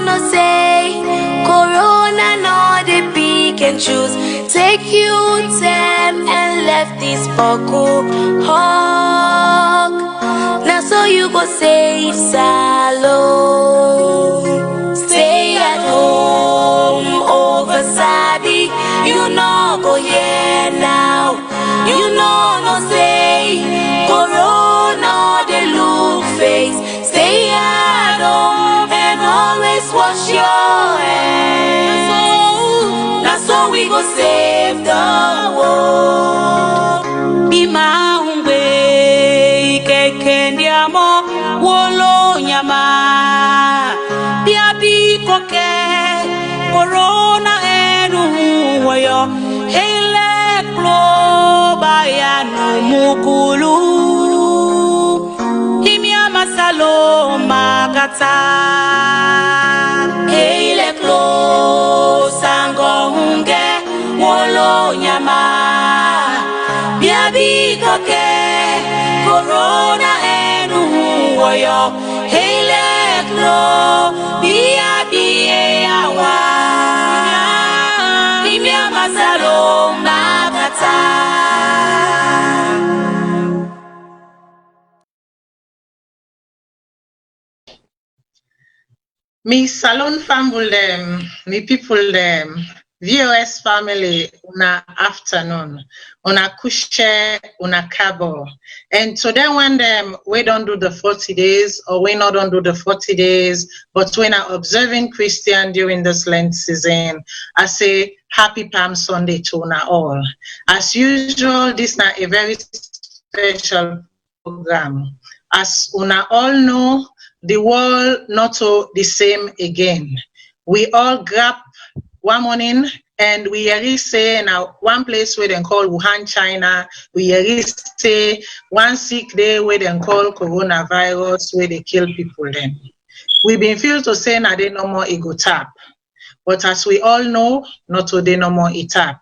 no say, Corona no they pick and choose. Take you time and left this buckle hug. Now so you go save Salone. Stay at home over Sabi. You know go here now. You know no say, Corona they look face. Stay at home and always wash your hands. That's so we go save the world. Be my way, kekendiamo, wolo nyama. Bia bi koke, Corona enu wayo. Hele klo bayanu mukulu. Masalo magata Eile klo sango hunge Wolo nyama Biabi koke Corona enu woyo Eile klo Biabi eyawa Imia masalo magata Me Salone family them, me people them, VOS family, una afternoon, una kushe, una kabo. And today when them, we don't do the 40 days, or we not don't do the 40 days, but when are observing Christian during this Lent season, I say happy Palm Sunday to una all. As usual, this is a very special program. As una all know, the world not so the same again. We all grab one morning and we already say now one place where they call Wuhan, China. We already say one sick day where they call coronavirus where they kill people then. We've been feel to say now they no more ego tap. But as we all know, not today no more tap.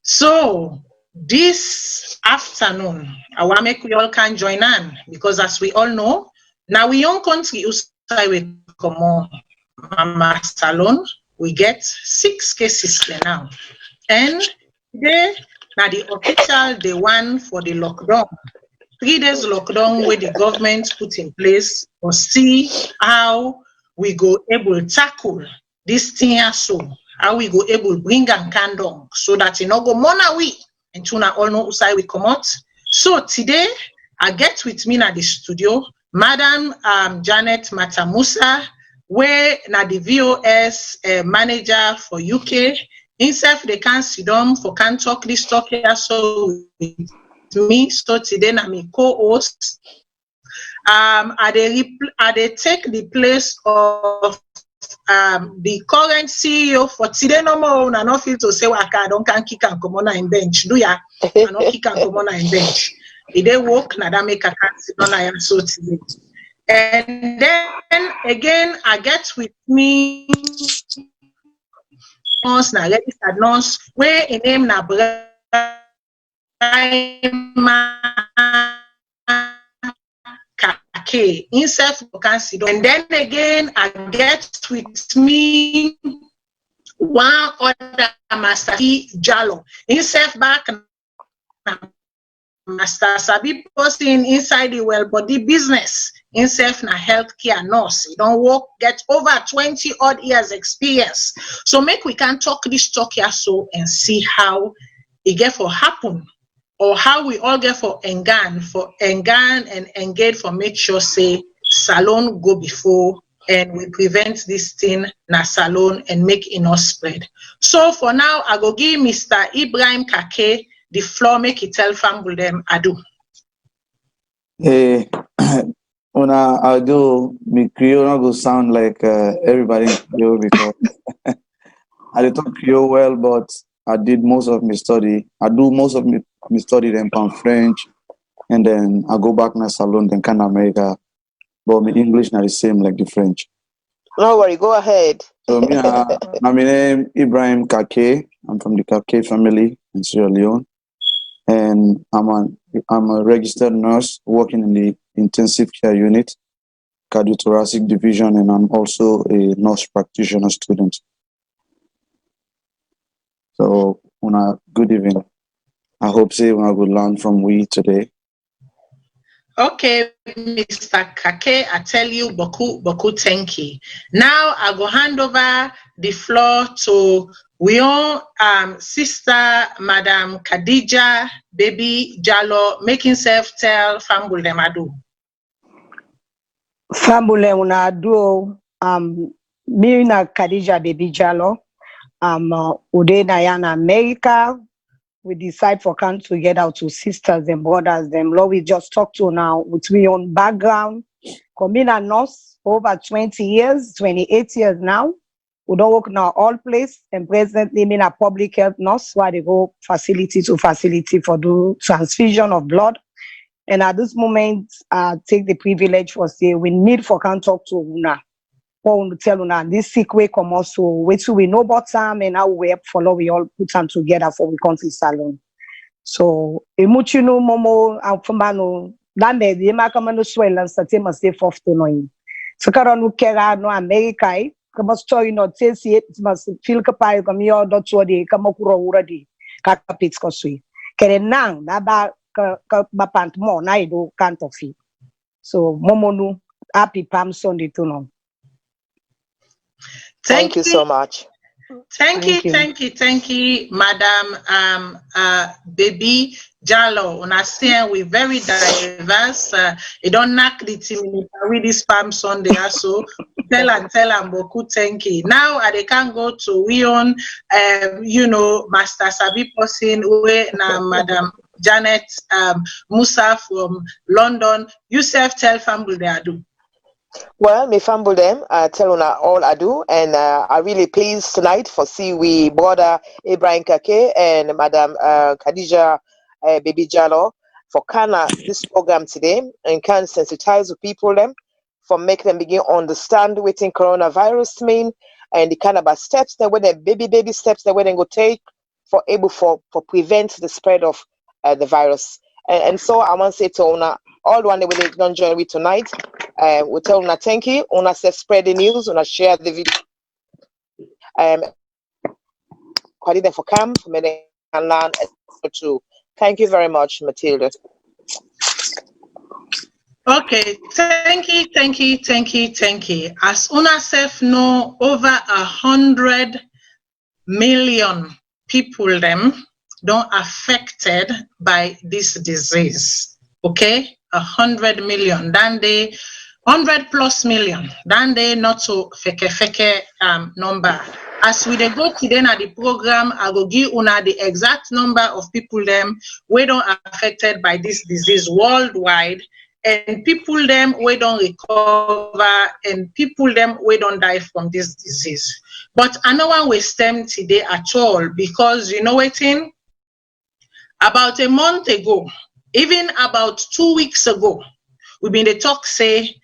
So this afternoon, I want to make we all can join in because as we all know, now we own country we come on Mama Salone, we get 6 cases there now. And today, now the official day one for the lockdown. 3 days lockdown where the government put in place to see how we go able to tackle this thing so how we go able to bring and can down so that you know go mona we and tuna all know usai we come out. So today I get with me at the studio Madam Janet Matamusa, where na the VOS manager for UK. Himself they can sit down for can talk this talk here so with me. So today na me co-host. I they take the place of the current CEO for today no more. I not feel to say waka don't can kick and come on in bench. Do ya? I not kick and come on in bench. If they work, now that make a sit on I am so today. And then again, I get with me once now registered nurse where in name na Kake himself can sit down. And then again, I get with me one other Master Jalo himself back. Master Sabi person inside the well body business himself na healthcare nurse. He don't work, get over 20 odd years experience. So make we can talk this talk here so and see how it get for happen or how we all get for engan and engage for make sure say Salone go before and we prevent this thing na Salone and make it not spread. So for now I go give Mr. Ibrahim Kake the floor, make it tell family them I do. Hey, when I do, me Creole not go sound like everybody in Creole because I did talk Creole well, but I did most of my study. I do most of my study then from French, and then I go back to Salone, then kind of America. But my English not the same like the French. No worry, go ahead. So me, my name Ibrahim Kake. I'm from the Kake family in Sierra Leone. And I'm a registered nurse working in the intensive care unit. cardiothoracic division, and I'm also a nurse practitioner student. So, good evening. I hope say we will learn from we today. Okay, Mr. Kake, I tell you, Boku Tenki. Now I go hand over the floor to sister, Madam Khadija, Baby Jalo, making self tell Fambul Demadu. Fambule unadu mimi na Khadija Baby Jalo ude na yana America. We decide for come together to sisters and brothers. Them Lord, we just talk to now with me on background. Coming a nurse over 20 years, 28 years now. We don't work now all place, and presently I'm a public health nurse where they go facility to facility for do transfusion of blood. And at this moment, take the privilege for say we need for can talk to Una. Or tell Una this sick way come also wait till we know about time and how we follow we all put them together for we country Salone. So emuchino momo afumano dande the makamano swell and sate must stay forth to knowing. So karon kera no America come story no test it must feel kapay kami o dot so di kamakuro uradi kakapits ko sui. Kere nang na ba bapant mo na ido can't fee. So momonu happy Palm Sunday to know. Thank you so much. Thank you, Madam Baby Jalo. Understand we very diverse. You don't knock the team with this Palm Sunday also. Tell and Boku thank you. Now they can go to we on Master Sabi person where now Madam Janet Musa from London. You self tell family they do. Well, me fumble them, tell una all I do, and I really pleased tonight for see we brother Ibrahim Kake and Madam Khadija Baby Jalo for this program today and can sensitize the people them for make them begin understand what in coronavirus mean and the kind of steps that when the baby steps that when they go take for able for prevent the spread of the virus. And so I want to say to una all the one that we don't join with tonight. We tell una thank you. Una say spread the news. Una share the video. Quality for come for many and learn too. Thank you very much, Matilda. Okay, thank you. As una self know, over 100 million people them don't affected by this disease. Okay, 100 million. Then they 100+ million. Then they not so fake number. As we dey go today na the program, I go give una the exact number of people them we don't affected by this disease worldwide, and people them we don't recover, and people them we don't die from this disease. But I no one waste them today at all, because you know what in about a month ago, even about 2 weeks ago, we been the talk say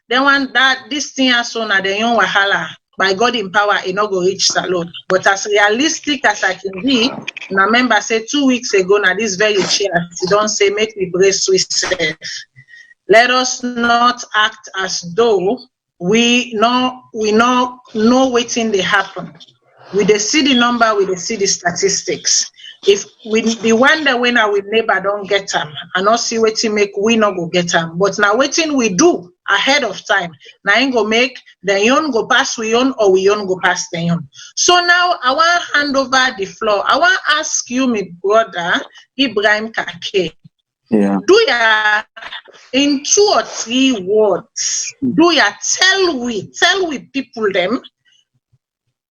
they want that this thing as soon as the young wahala. By God in power, it not go reach Salone. But as realistic as I can be, now remember say 2 weeks ago, now this very chair, you don't say make me brace myself. Let us not act as though we know waiting they happen. We dey see the number, we dey see the statistics. If we the wonder when our neighbor don't get them, and not see waiting make we not go get them. But now waiting we do ahead of time. Now ain't go make the young go pass we own, or we own go pass the young. So now I want to hand over the floor. I want to ask you, my brother Ibrahim Kake. Yeah. Do ya in 2 or 3 words? Do ya tell we people them?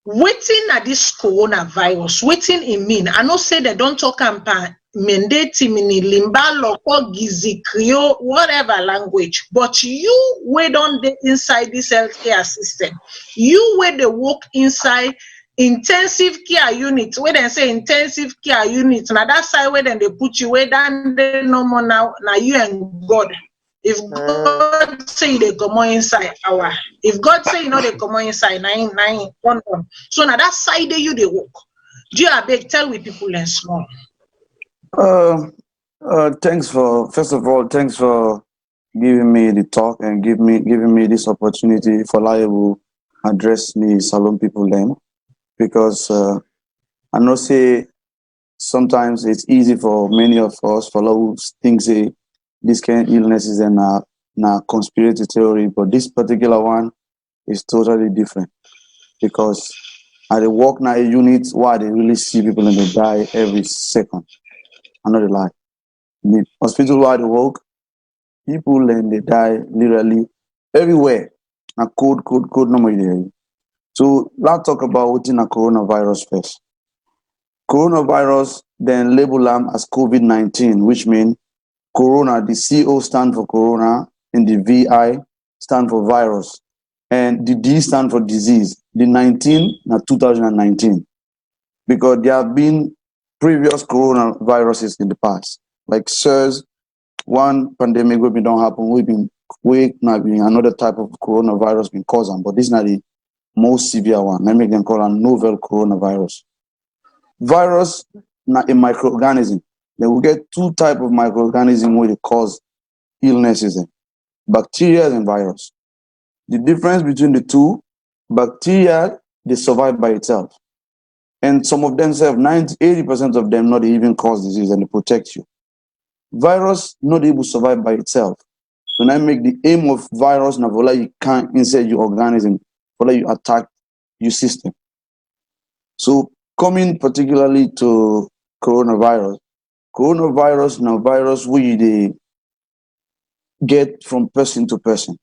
Waiting at this coronavirus, waiting in mean. I know say they don't talk about mandate mini limba loco gizi creole whatever language, but you wait on the inside this healthcare system. You where they work inside intensive care unit. Where they say intensive care unit. Now that side where then they put you where then they no more now you and God. If God say they come on inside our, if God say you know they come on inside 9 1. So now that side you they walk. Do you beg tell we people and small? Thanks for first of all, thanks for giving me the talk and giving me this opportunity for liable address me Salone people them, because I know say sometimes it's easy for many of us for who think say this kind of illnesses and na conspiracy theory, but this particular one is totally different, because at the work now unit why they really see people and they die every second. I'm not a lie. The hospital where they work, people and they die literally everywhere. A code, no there. So let's talk about what's in a coronavirus first. Coronavirus, then label them as COVID-19, which means corona, the CO stand for corona, and the VI stand for virus. And the D stand for disease. The 19, na 2019. Because there have been previous coronaviruses in the past. Like SARS, one pandemic will be don't happen, we not be another type of coronavirus been causing, but this is not the most severe one. Let me can call a novel coronavirus. Virus not a microorganism. Then we get two type of microorganism where they cause illnesses: bacteria and virus. The difference between the two, bacteria they survive by itself, and some of them have 80% of them not even cause disease and they protect you. Virus not able to survive by itself. So now make the aim of virus na vola you can't inside your organism, vola you attack your system. So coming particularly to coronavirus now virus we they get from person to person.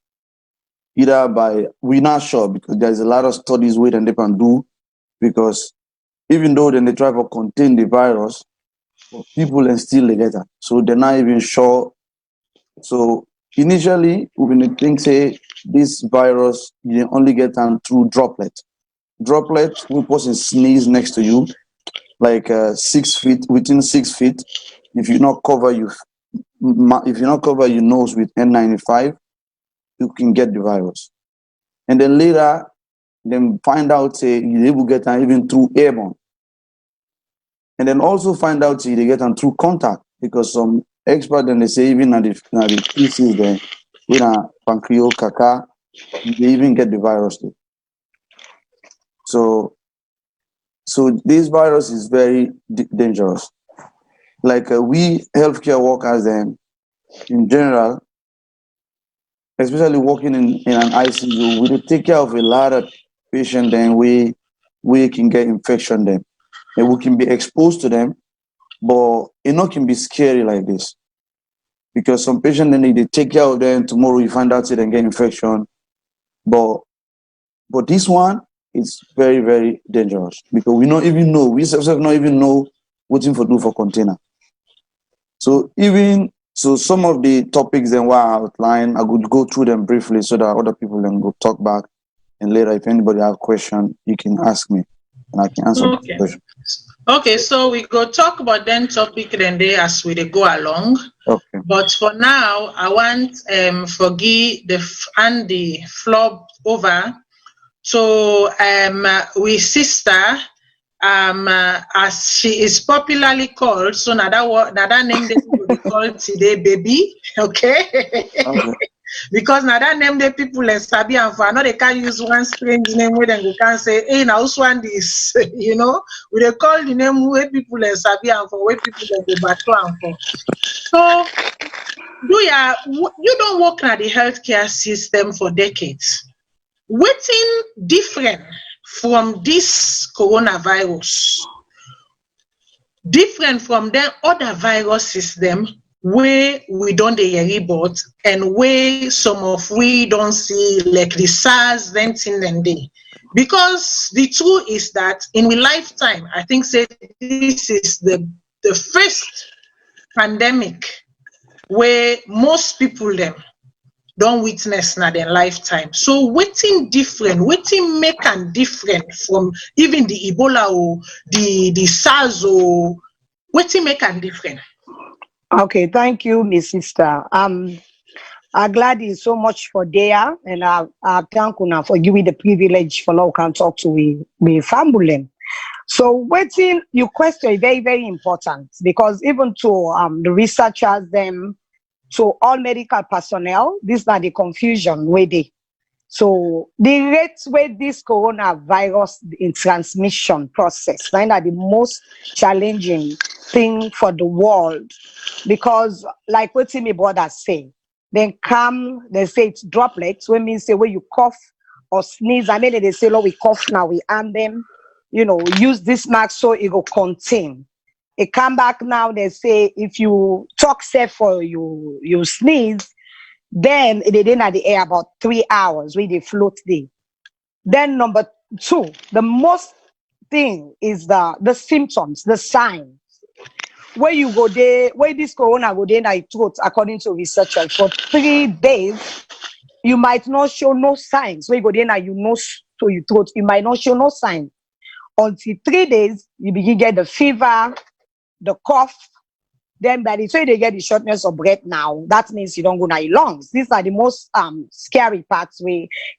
Either by, we're not sure because there's a lot of studies where they can do, because even though then they try to contain the virus, people and still they get it. So they're not even sure. So initially, when they think say this virus, you only get them through droplets. Droplets, we person sneeze next to you, like 6 feet, within 6 feet. If you not cover your nose with N95, you can get the virus. And then later, then find out say you able to get them even through airborne. And then also find out say they get them through contact, because some expert then they say even at the feces there, with a pancreas caca, they even get the virus too. So this virus is very dangerous. Like we healthcare workers then, in general, especially working in an ICU, we take care of a lot of patients then we can get infection then. And we can be exposed to them, but it not can be scary like this. Because some patients then they take care of them, tomorrow you find out they get infection. But this one is very, very dangerous, because we not even know, we ourselves not even know what to do for container. So some of the topics then were outlined, I could go through them briefly so that other people then go talk back. And later, if anybody have a question, you can ask me and I can answer the question. Okay, so we go talk about then topic then day as we go along. Okay. But for now, I want Forgy and the floor over. So we sister, as she is popularly called, so now that name they will be called today, baby. Okay. Because now that name the people in Sabi and for now they can't use one strange name where then you can say, hey, now which one this, we they call the name where people in Sabi and for where people in the battle and for. So you don't work in the healthcare system for decades. What's different from this coronavirus? Different from the other virus system where we don't hear about and where some of we don't see, like the SARS venting and day. Because the truth is that in my lifetime, I think say this is the first pandemic where most people them don't witness in their lifetime. So waiting different, waiting make and different from even the Ebola or the SARS or waiting make and different. Okay, thank you, Miss Sister. I'm glad you so much for there, and I thank you for giving the privilege for now can talk to we family. So waiting, your question is very, very important, because even to the researchers them So all medical personnel, this is not the confusion where they. So the rate where this coronavirus in transmission process, find are the most challenging thing for the world, because like what my brother say, then come, they say it's droplets, when means say when you cough or sneeze, and then they say, "Oh, we cough now, we arm them, use this mask so it will contain." It come back now, they say if you talk safe or you sneeze, then they didn't have the air about 3 hours where they float there. Then number two, the most thing is the symptoms, the signs. Where you go there, where this corona go there, I thought, according to researchers, for 3 days, you might not show no signs. Where you go there, so you thought you might not show no signs. Until 3 days, you begin get the fever, the cough. Then by the time they get the shortness of breath now, that means you don't go now your lungs. These are the most scary parts.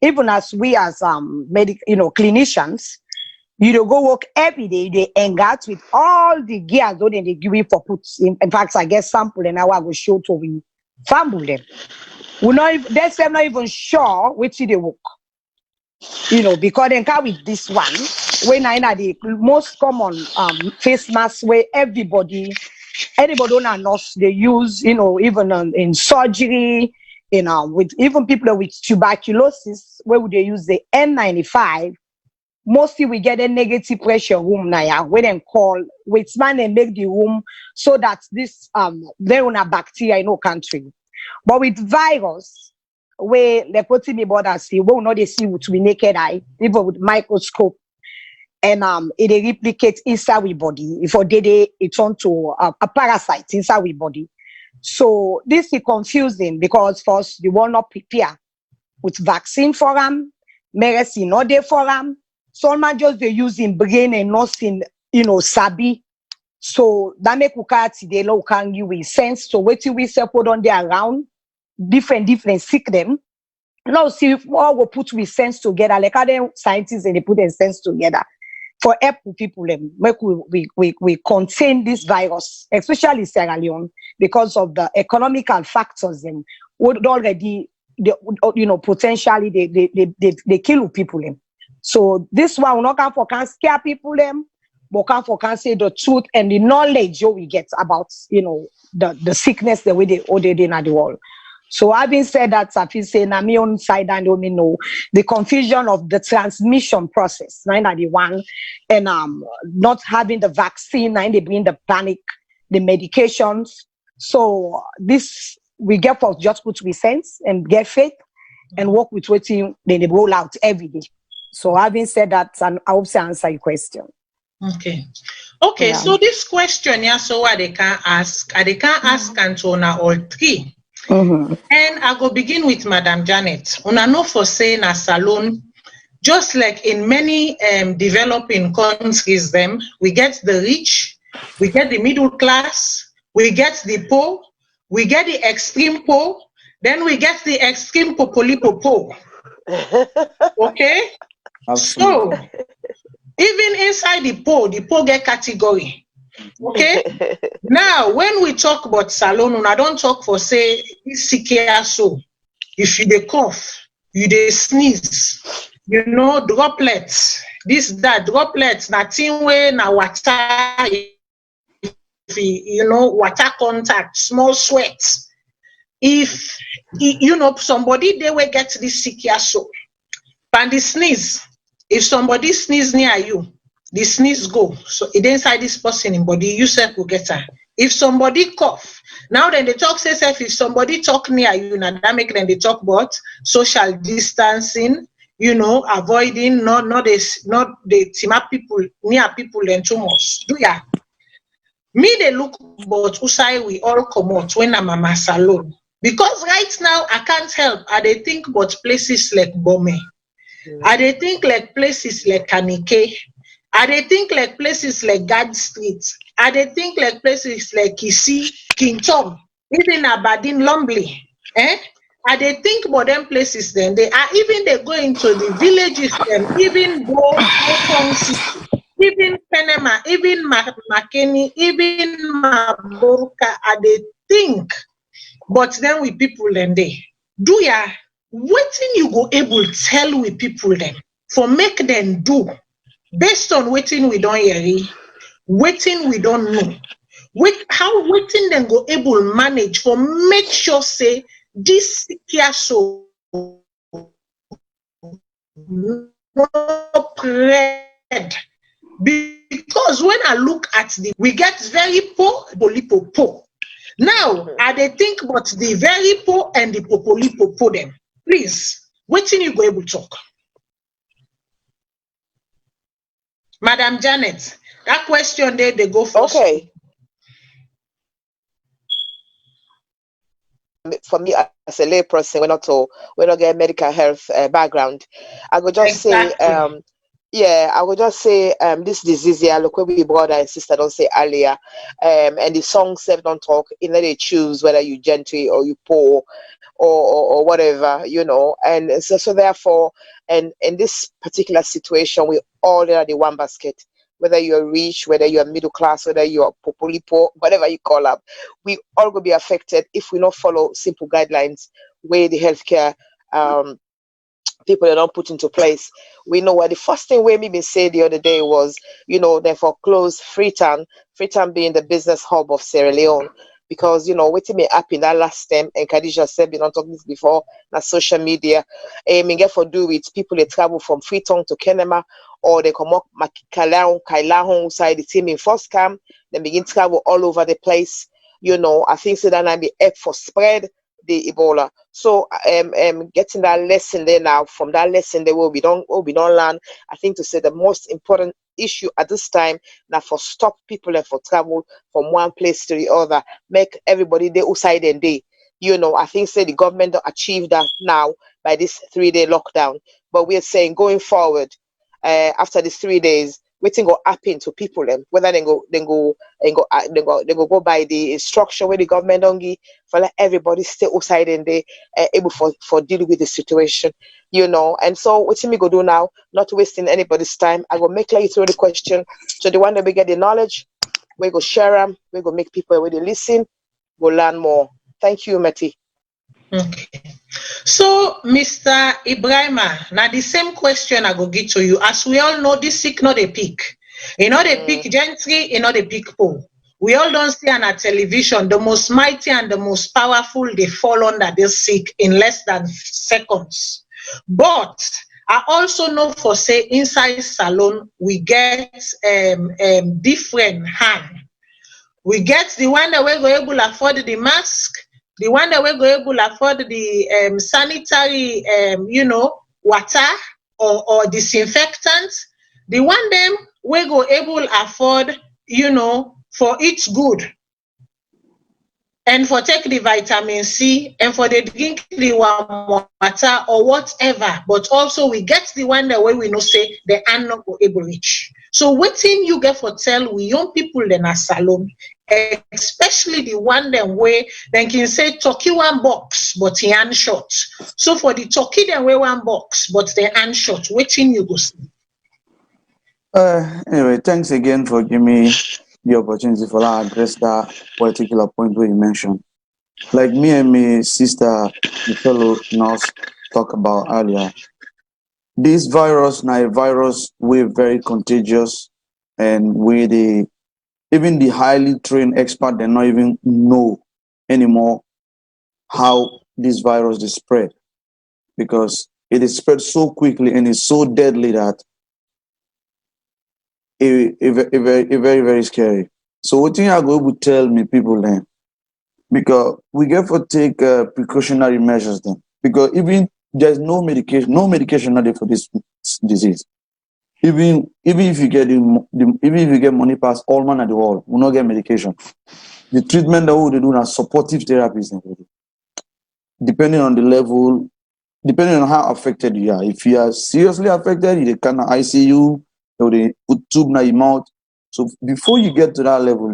Even as clinicians, you don't go work every day, they engage with all the gears that they give you for put in fact, I get sample and now I will show to we fumble them. They're not even sure which they work. Because they come with this one, when I know the most common face mask where anybody on a nurse they use, even in surgery, with even people with tuberculosis, where would they use the N95? Mostly we get a negative pressure room now, when they call, which man they make the room so that this there on a bacteria in no country. But with virus, where they put me borders see, we will not see with naked eye, even with microscope. And it replicates inside our body. If it turn to a parasite inside our body. So this is confusing because first you will not prepare with vaccine for them, medicine not there for them. Some man just they using brain and not in sabi. So that make today low can you with sense. So what we say put on there around different sick them. Now see if all we put with sense together, like other scientists and they put their sense together. For help people, make we contain this virus, especially Sierra Leone, because of the economical factors and would already, potentially they kill people. So this one will not come for can scare people but come for can say the truth and the knowledge we get about the sickness the way they did in the world. So having said that, I feel say na me own side and me know the confusion of the transmission process, 991, and not having the vaccine, and they bring the panic, the medications. So this we get for just put with sense and get faith and work with waiting, then they roll out every day. So having said that, and I hope to answer your question. Okay. Yeah. So this question, so what they can ask, Antona all three. Mm-hmm. And I go begin with Madam Janet. Una know for saying a Salone, just like in many developing countries, we get the rich, we get the middle class, we get the poor, we get the extreme poor, then we get the extreme popolipopo. Okay? Absolutely. So even inside the poor get category. Okay. Now, when we talk about Salone, I don't talk for say sikia so. If you dey cough, you dey sneeze, droplets, this, that, droplets, nothing way na water, water contact, small sweat. If somebody they will get this sikia so, and the sneeze, if somebody sneeze near you, the sneeze go. So it inside this person in body, you self will get her. If somebody cough, now then they talk say self, if somebody talk near you, now that make them they talk about social distancing, avoiding not the tima people near people and too much. Do ya? Me they look but usai we all come out when I'm a Salone. Because right now I can't help. I they think about places like Bome. I they think like places like Kanike. I they think like places like God Street. I they think like places like Kisi, King Tom, even Aberdeen, Lumley. I they think about them places then. They go into the villages then, even even Penema, even Makeni, even Maburka. I they think but then with people then they do ya waiting you go able tell with people then for make them do based on waiting we don't hear, waiting we don't know. How waiting then go able manage for make sure say this care so no spread. Because when I look at we get very poor, poor. Now, I they think about the very poor and the poor them. Please, waiting you go able to talk. Madam Janet, that question there they go first. Okay. For me as a layperson, we don't get medical health background. I would just say, I would just say this disease here, look where we brother and sister don't say earlier, and the song said don't talk, you know, they choose whether you gentle or you poor or whatever, you know, and so therefore, and in this particular situation, we all are the one basket. Whether you're rich, whether you're middle class, whether you're populi poor, whatever you call up, we all will be affected if we don't follow simple guidelines where the healthcare people are not put into place. We know what the first thing we maybe said the other day was, you know, they foreclosed Freetown being the business hub of Sierra Leone. Because, you know, what may happen that last time, and Khadija said, we don't talk this before, na social media, get for do with people that travel from Freetown to Kenema, or they come up Kailahon side the team in first camp, then begin to travel all over the place. You know, I think so that might be help for spread the Ebola. So getting that lesson there now, from that lesson they will be done learn. I think to say the most important issue at this time now for stop people and for travel from one place to the other, make everybody they outside and day. You know, I think say the government don't achieve that now by this 3-day lockdown. But we're saying going forward, after these 3 days, waiting go happen to people them, whether they go by the instruction where the government don't give, for let everybody stay outside and they able for deal with the situation, you know. And so what me go do now, not wasting anybody's time, I go make like through the question. So the one that we get the knowledge, we go share them, we go make people where they listen, go learn more. Thank you, Mati. Okay. So, Mr. Ibrahima, now the same question I go get to you. As we all know, this sick not a peak. You know the peak gentry, you know the peak poor. We all don't see on a television the most mighty and the most powerful, they fall under this sick in less than seconds. But I also know for say inside Salone, we get different hand. We get the one that we're able to afford the mask, the one that we're able to afford the sanitary, water or disinfectant, the one them we go able to afford, for its good, and for take the vitamin C, and for the drink the water or whatever. But also we get the one that way we know say they are not able reach. So what thing you get for tell we young people then a Salone, especially the one them way they can say turkey one box but he hand short. So for the turkey then way one box but they hand short. What thing you go see? Anyway, thanks again for giving me the opportunity for that address that particular point where you mentioned. Like me and my sister, the fellow nurse, talked about earlier. This virus now a virus we're very contagious, and even the highly trained expert they not even know anymore how this virus is spread, because it is spread so quickly and is so deadly that it very, very scary. So what thing I go to tell me people then, because we get to take precautionary measures then, because even there's no medication not there for this disease. Even if you get even if you get money past all man at the world, we not get medication. The treatment that we do are supportive therapies, depending on the level, depending on how affected you are. If you are seriously affected, you can ICU, or they put tube in your mouth. So before you get to that level,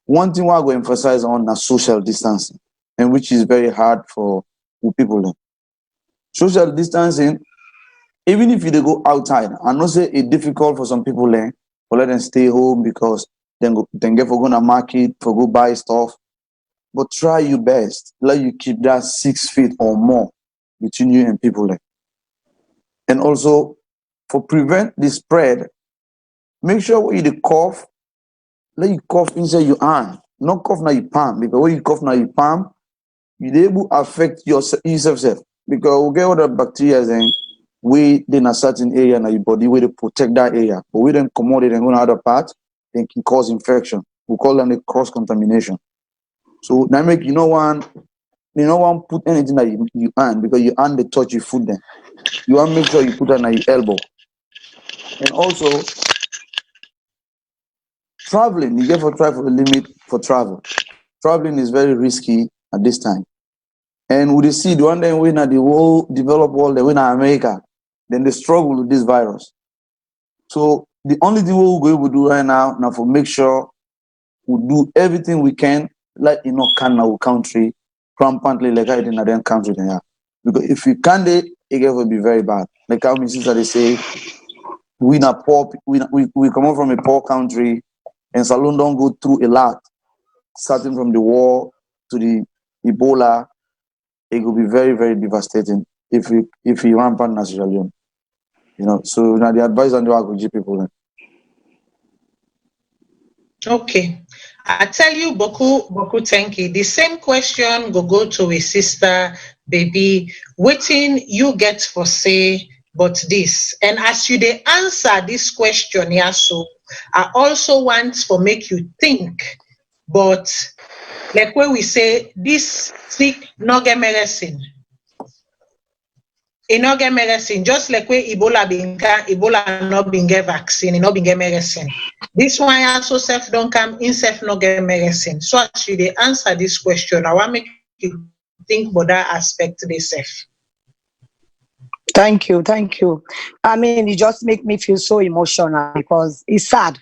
one thing I go emphasize on is social distancing, and which is very hard for people. Social distancing, even if you go outside, I know say it's difficult for some people for let them stay home because then get for going to market, for go buy stuff. but try your best. Let you keep that 6 feet or more between you and people. And also, for prevent the spread, make sure when you cough, let you cough inside your hand, not cough na your palm, because when you cough na your palm, you able to affect yourself. Because we get all the bacteria and we in a certain area in your body, we to protect that area. But we then commode it and go to other parts, then can cause infection. We call them the cross contamination. So that make you no one put anything that you hand, because you hand the touch your food then. You want to make sure you put it on your elbow. And also, traveling, you get for try for the limit for travel. Traveling is very risky at this time. And we see the one day when the whole developed world, they win America, then they struggle with this virus. So the only thing we'll go able to do right now for make sure we do everything we can, like can our country rampantly like I did in other country. Because if you can't, it will be very bad. Like how my sister they say, we come out from a poor country, and Salone don't go through a lot, starting from the war to the Ebola. It will be very, very devastating if we rampant as Sierra Leone. So now the advice on the Agri people. Okay. I tell you, Boku, thank you. The same question go to a sister, baby. Waiting you get for say, but this. And as you they answer this question, yeah, so I also want for make you think, but like when we say this sick no get medicine. It not get medicine, just like when Ebola not being get vaccine, it not being get medicine. This one also self don't come in self not get medicine. So actually they answer this question. I want make you think about that aspect they self. Thank you. I mean, it just make me feel so emotional because it's sad.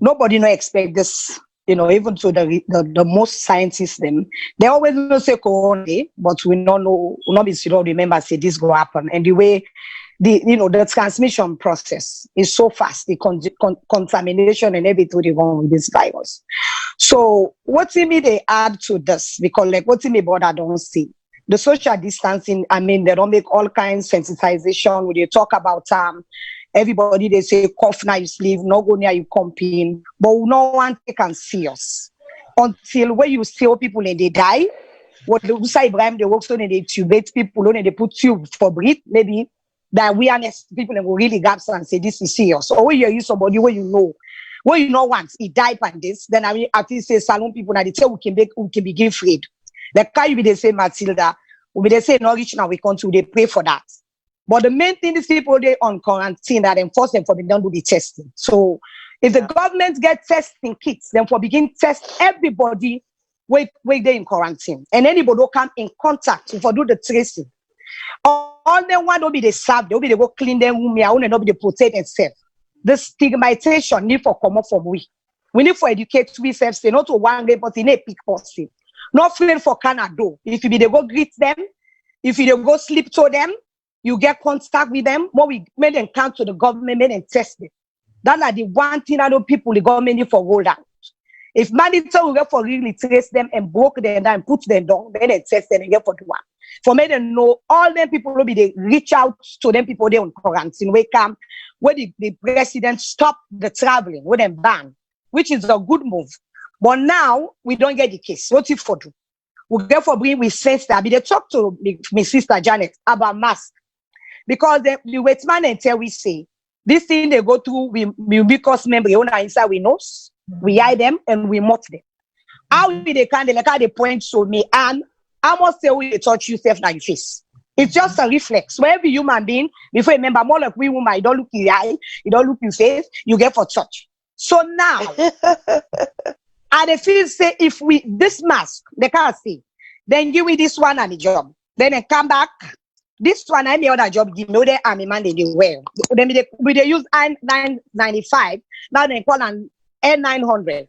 Nobody no expect this. Even to the most scientists, they always know say corona, but we don't know. We not be sure remember say this go happen. And the way the transmission process is so fast, the contamination and everything wrong with this virus. So what me they add to this, because like what me but I don't see. The social distancing, I mean, they don't make all kinds of sensitization when they talk about everybody they say cough now you sleep, no go near you comping, but no one can see us. Until when you see people and they die, what the say Ibrahim they work so and they tubate people and they put tube for breathe, maybe that awareness people will really grasp and say this is serious. Or when you use somebody where you know once he died by this, then I mean at least say Salone people now they say we can begin afraid. Like can you they say Matilda, we they say no reach now we country, they pray for that. But the main thing is people they on quarantine that enforce them for them don't do the testing. So if the government get testing kits, then for begin test everybody where they in quarantine. And anybody who come in contact for do the tracing. All them want to be the serve, they'll be they go clean them room, yeah, not be the protect themselves. The stigmatization need for come up from we. We need for educate we self say not to one day, but in a peak person. Not afraid for Canada. If you be they go greet them, if you they go sleep to them, you get contact with them. More we made them come to the government, made them test them. That's like the one thing that people the government need for roll out. If mandatory will get for really trace them and broke them down and put them down, then they test them and get for the one. For me, they know all them people will be they reach out to them people they on quarantine. We come where the president stop the traveling, with them ban, which is a good move. But now we don't get the case. What if for do? We get for bring we sense that. They talk to my sister Janet about mask. Because the wait man and tell we say this thing they go through we mucous membrane on inside we nose, we hide them and we melt them. How they can like how they point to me and I must say we touch yourself like your face. It's just a reflex. Where every human being, before you remember more like we woman, you don't look in your eye, you don't look in your face, you get for touch. So now and they feel say if we this mask they can't see, then give me this one and the job. Then they come back. This one any other job give me the army man they do well. Then they use N995, now they call an N900.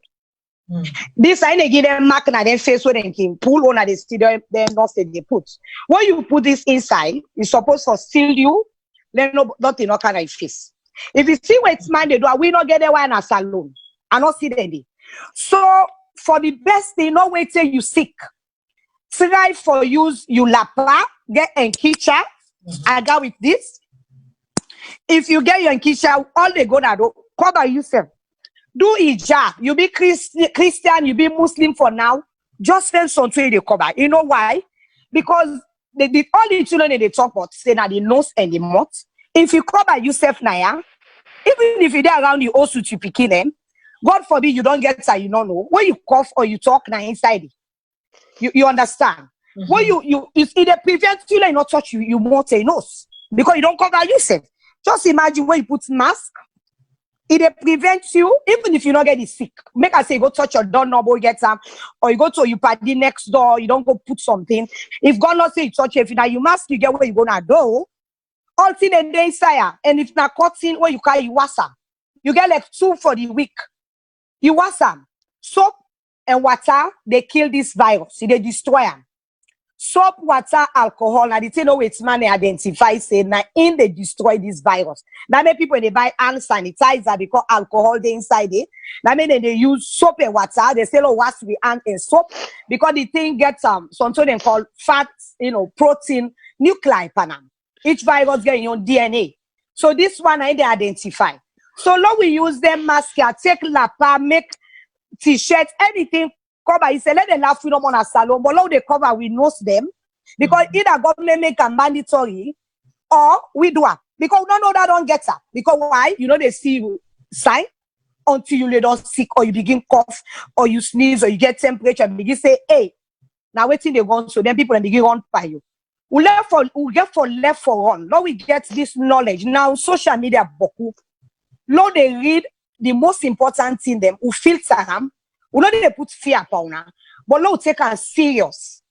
This I give them mark and then face where they can pull on the studio, then not say they put. When you put this inside, it's supposed to seal you, then nothing no kind of face. If you see what it's man they do, we not get the one at Salone. I not see them. So for the best thing, no wait till you sick. Try for use you lapa, get enkicha. I got with this. If you get your enkicha, all they gonna do, cover yourself. Do hijab. You be Christian, you be Muslim for now. Just spend some time they cover. You know why? Because all the children they talk about say that the nose and the mouth. If you cover yourself now, even if you're around you also to pick them, God forbid you don't get that you don't know. When you cough or you talk now inside it, you understand. When you if it prevents you like not touch you won't say nose because you don't cover yourself. Just imagine when you put mask. It prevents you, even if you don't get sick. Make us say go touch your doorknob or get some, or you go to your party next door, you don't go put something. If God not say you touch it, if now you mask, you get where you gonna do. All thing and day sire. And if not cutting where you carry you wash them. You get like 2 for the week. You wash them. Soap and water, they kill this virus. They destroy them. Soap, water, alcohol, now the thing it's man identify say now in they destroy this virus. That make people they buy hand sanitizer because alcohol they inside it. That mean they use soap and water. They say wash with hand and soap because the thing gets something they call fat, protein, nuclei panam. Each virus get your DNA. So this one I they identify. So now we use them mask, take lapa, make t-shirts, anything. Cover, he said, let the laugh freedom on a salon, but now they cover, we know them because either government make a mandatory or we do it because we don't know that don't get that. Because why? They see you sign until you lay down sick or you begin cough or you sneeze or you get temperature and begin say, hey, now waiting they go so then people begin run by you. We get for left for run. Now we get this knowledge. Now social media boku. Now they read the most important thing them who filter them. We know they put fear upon her, but now take her serious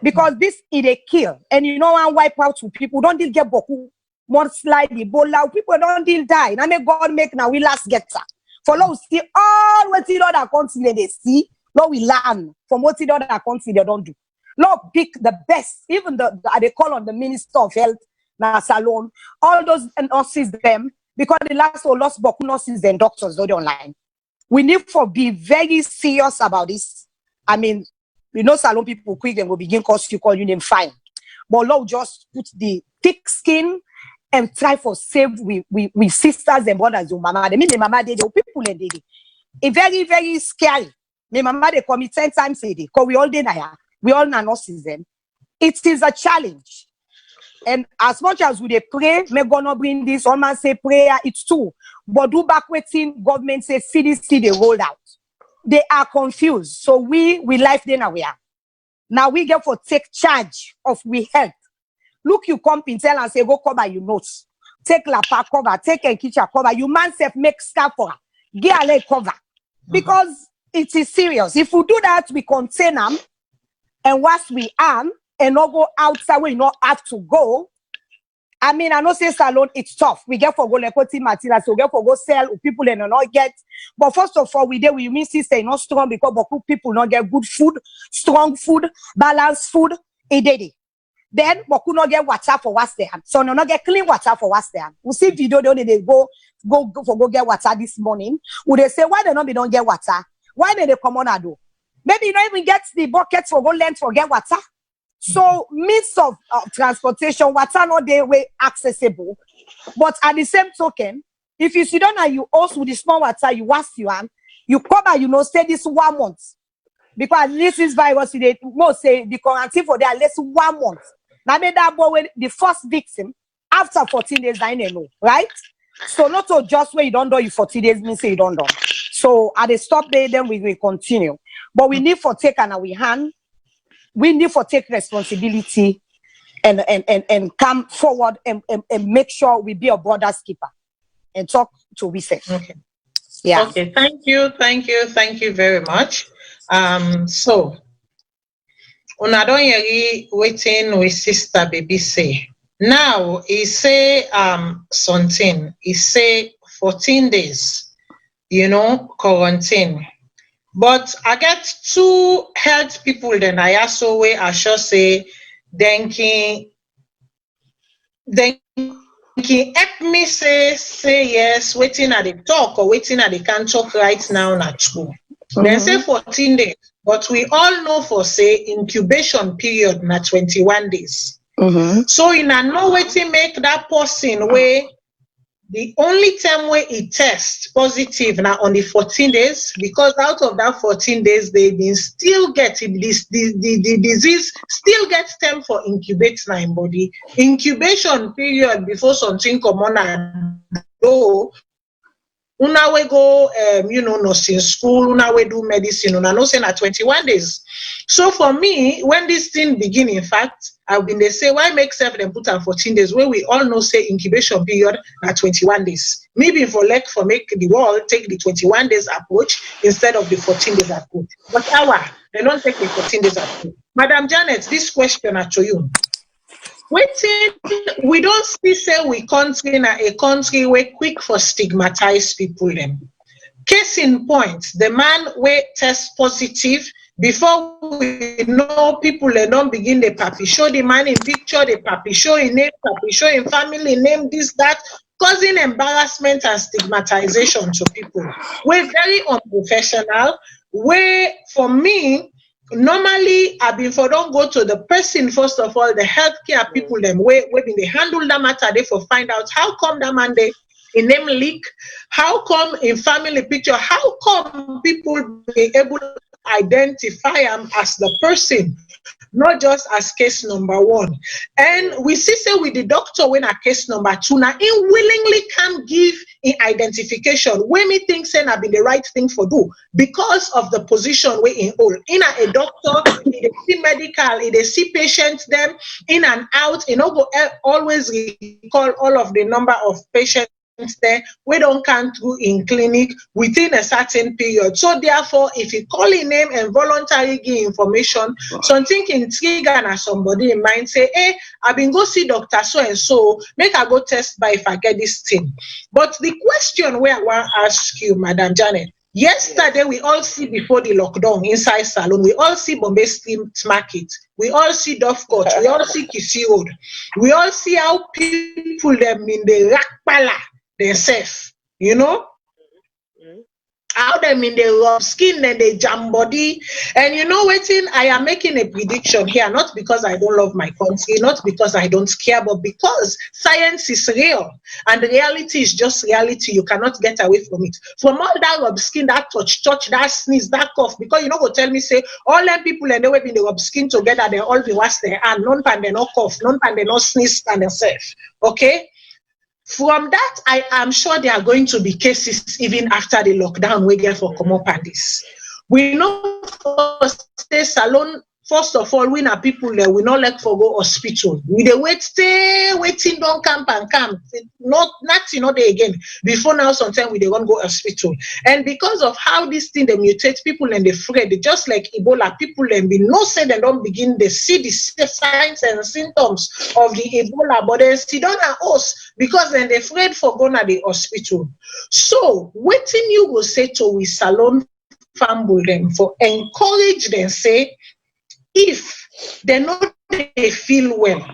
because this is a kill. And and wipe out to people. Don't deal get boku more slightly, Ebola. People don't deal die. Now may God make now we last get her. For now see all what the other country they see. Now we learn from what the other country they don't do. Now pick the best. Even they call on the Minister of Health now Salone. All those nurses them because the last lost boku nurses and doctors don't online. We need to be very serious about this. I mean, Salone people quick and will begin call you name fine. But Lord just put the thick skin and try for save with sisters and brothers. Mama, they mean the mama they people and they. It's very, very scary. My mama they call me 10 times a day. Because we all day now. We all know them. It is a challenge. And as much as we they pray, may God not bring this. All man say prayer, it's true. But do back waiting, government say CDC they rolled out. They are confused. So we life then we are. Now we get for take charge of we health. Look, you come in tell and say go cover your notes. Take lapa cover, take a kitchen cover. You man self make scarf for her. Get a leg cover. Because it is serious. If we do that, we contain them and wash we arm. And not go outside where you not have to go. I mean, I know say Salone, it's tough. We get for go like materials, so we get for go sell people and not get. But first of all, we mean sister not strong because people not get good food, strong food, balanced food. Then we could not get water for what's there. So no not get clean water for what's there. We see video they go get water this morning. Would they say why they don't get water? Why they come on and do? Maybe you don't even get the buckets for go length for get water. So means of transportation, water not their way accessible. But at the same token, if you sit down and you also with the small water, you wash your hand, you cover, stay this 1 month. Because at least this virus, they most say the quarantine for there at least 1 month. Now made that boy the first victim after 14 days, I know, right? So not to just where you don't do you 40 days, means say you don't do. So at the stop there, then we will continue. But we need for take on our hand. We need to take responsibility and come forward and make sure we be a brother's keeper and talk to we say. Okay. Yeah. Okay. Thank you very much. So una don yeri waiting with sister baby say. Now he say something. He say 14 days, quarantine. But I get 2 health people then I also way I should say thanking help me say yes, waiting at the talk or waiting at the can talk right now not true. They say 14 days, but we all know for say incubation period na 21 days. So in a no way to make that person where the only time where it tests positive now on the 14 days, because out of that 14 days, they been still getting this, the disease still gets time for incubate now in body. Incubation period before something come on and go. Una we go, nursing school, una we do medicine, una no say na 21 days. So for me, when this thing begin, in fact, I've been they say, why make self them put on 14 days where we all know say incubation period at 21 days. Maybe for make the world take the 21 days approach instead of the 14 days approach. But they don't take the 14 days approach. Madam Janet, this question are to you. Waiting, we don't see say we country in a country where quick for stigmatize people them. Case in point, the man where test positive before we know people they don't begin the papi show the man in picture, the papi show in name, papi show in family name, this, that, causing embarrassment and stigmatization to people. We're very unprofessional. Where for me, normally I been for don't go to the person first of all, the healthcare people them where they handle that matter they for find out how come that man they in name leak, how come in family picture, how come people be able to identify him as the person, not just as case number 1. And we see say with the doctor when a case number 2 now he willingly can give in identification when me think say na be the right thing for do because of the position we in all. In a doctor, in the see medical, in the see patients them in and out, go always recall all of the number of patients there we don't come through in clinic within a certain period. So therefore, if you call in name and voluntarily give information, something can trigger somebody in mind say, hey, I've been go see doctor so and so, make I go test by if I get this thing. But the question where I want to ask you, Madam Janet, yesterday we all see before the lockdown inside Salone, we all see Bombay Street Market, we all see Dovecot, we all see Kisi Road, we all see how people them in the Rakpala themselves, how them in the rub skin and the jam body. And waiting, I am making a prediction here, not because I don't love my country, not because I don't care, but because science is real and reality is just reality. You cannot get away from it. From all that rub skin, that touch, that sneeze, that cough, because go tell me say all them people and they will be in the rub skin together, they all be wash their hand, none pan they no cough, none pan they no sneeze and themselves. Okay. From that, I am sure there are going to be cases even after the lockdown we get for common parties. We know for stay Salone, first of all, we are people there, we not like for go hospital. We they waiting, don't camp and camp. Not day again. Before now, sometimes we they won't go hospital. And because of how this thing they mutate people and they afraid, just like Ebola, people and be no say they don't begin they see the signs and symptoms of the Ebola, but they still don't have us because then they're afraid for going to the hospital. So waiting you will say to we Salone family them for encourage them say if they know they feel well,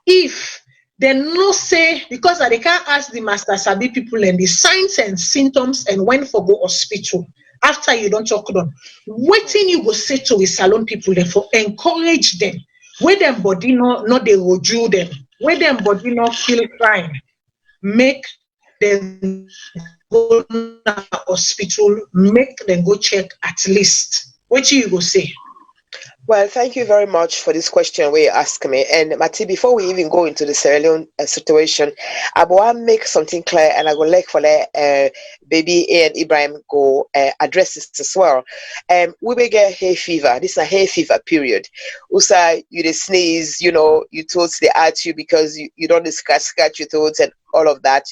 if they no say because they can't ask the master sabi people and the signs and symptoms and when for go hospital after you don't talk them, waiting you go say to the Salone people them for encourage them where them body not they roju them, where them body not feel fine, make them go to hospital, make them go check at least. What you go say? Well, thank you very much for this question where you ask me. And Mati, before we even go into the Sierra Leone situation, I want to make something clear, and I would like for Baby A and Ibrahim go address this as well. We may get hay fever. This is a hay fever period. Also, you the sneeze, you thoughts they at you because you don't scratch your throats and all of that.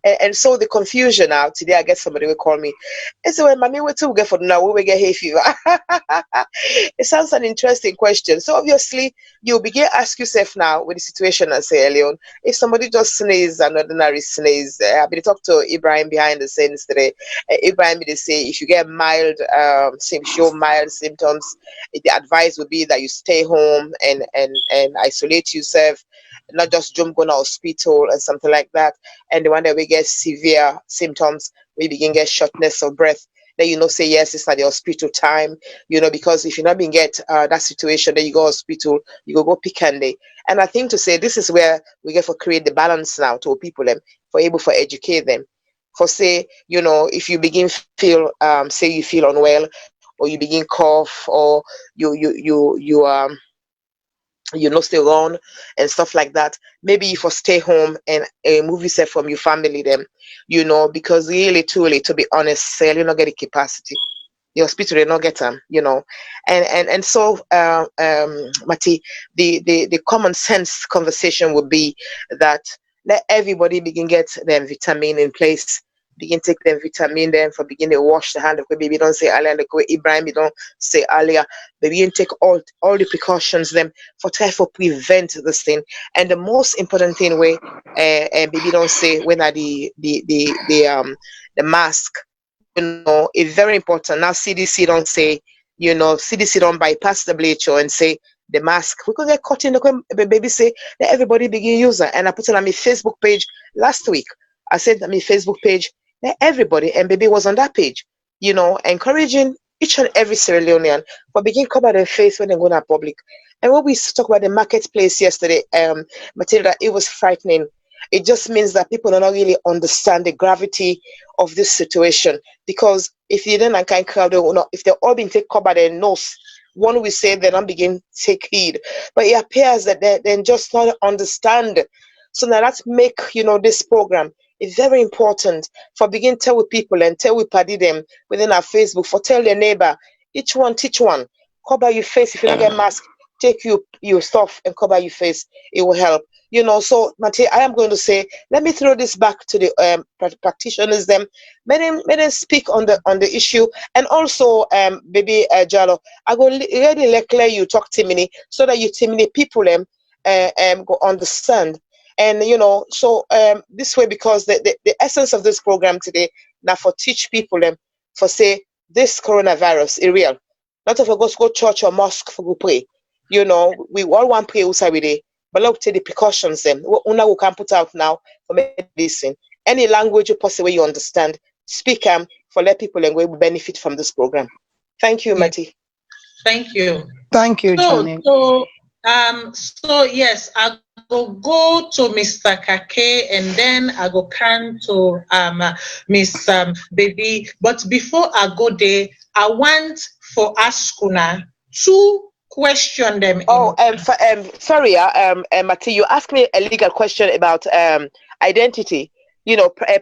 And so the confusion now, today I guess somebody will call me and say, well, mommy, what do we get for now? We will get hay fever. It sounds an interesting question. So obviously you begin to ask yourself now with the situation at Sierra Leone, if somebody just sneezes an ordinary sneeze, I've been talking to Ibrahim behind the scenes today. Ibrahim did say if you get mild symptoms, the advice would be that you stay home and isolate yourself, not just jump go to hospital and something like that. And the one that we get severe symptoms, we begin get shortness of breath then say yes, it's like the hospital time, because if you're not being get that situation, then you go hospital, you go pick and day. And I think to say this is where we get for create the balance now to people them for able for educate them. For say, if you begin feel say you feel unwell, or you begin cough, or you stay around and stuff like that, maybe you for stay home and move yourself from your family them, because really truly, to be honest, say you not get the capacity. The hospital they not get them, and so Mati, the common sense conversation would be that let everybody begin get them vitamin in place, begin take them vitamin, then for begin to wash the hand. Baby don't say earlier, like Ibrahim, you don't say earlier, begin take all the precautions them for try for prevent this thing. And the most important thing way, baby don't say when are the mask, it's very important. Now CDC don't say, CDC don't bypass WHO and say the mask. We could get caught in the baby say that everybody begin user. And I put it on my Facebook page last week. I said on my Facebook page that everybody, and baby was on that page, encouraging each and every Sierra Leonean for begin cover their face when they go to public. And when we talk about the marketplace yesterday, Matilda, it was frightening. It just means that people do not really understand the gravity of this situation. Because if you didn't kind crowd, if they're all been take cover their nose, one will say they don't begin to take heed. But it appears that they just not understand. So now let's make this program is very important for begin tell with people and tell with party them within our Facebook, for tell your neighbor, each one teach one, cover your face. If you don't get mask, take your stuff and cover your face. It will help. So Mate, I am going to say, let me throw this back to the practitioners. Them, let them speak on the issue, and also, baby Jalo, I go really let you talk to me so that you timidate people go understand. And so this way, because the essence of this program today now for teach people for say this coronavirus is real. Not of us go church or mosque for go pray. We all want pray outside with it. But look to the precautions then. Una we can put out now for medicine. Any language you possibly you understand, speak for let people and we will benefit from this program. Thank you, Mati. Thank you. Thank you, Johnny. So yes, I go to Mr. Kake and then I go come to Miss Baby. But before I go there, I want for Askuna to question them. Sorry, Mati, you asked me a legal question about identity,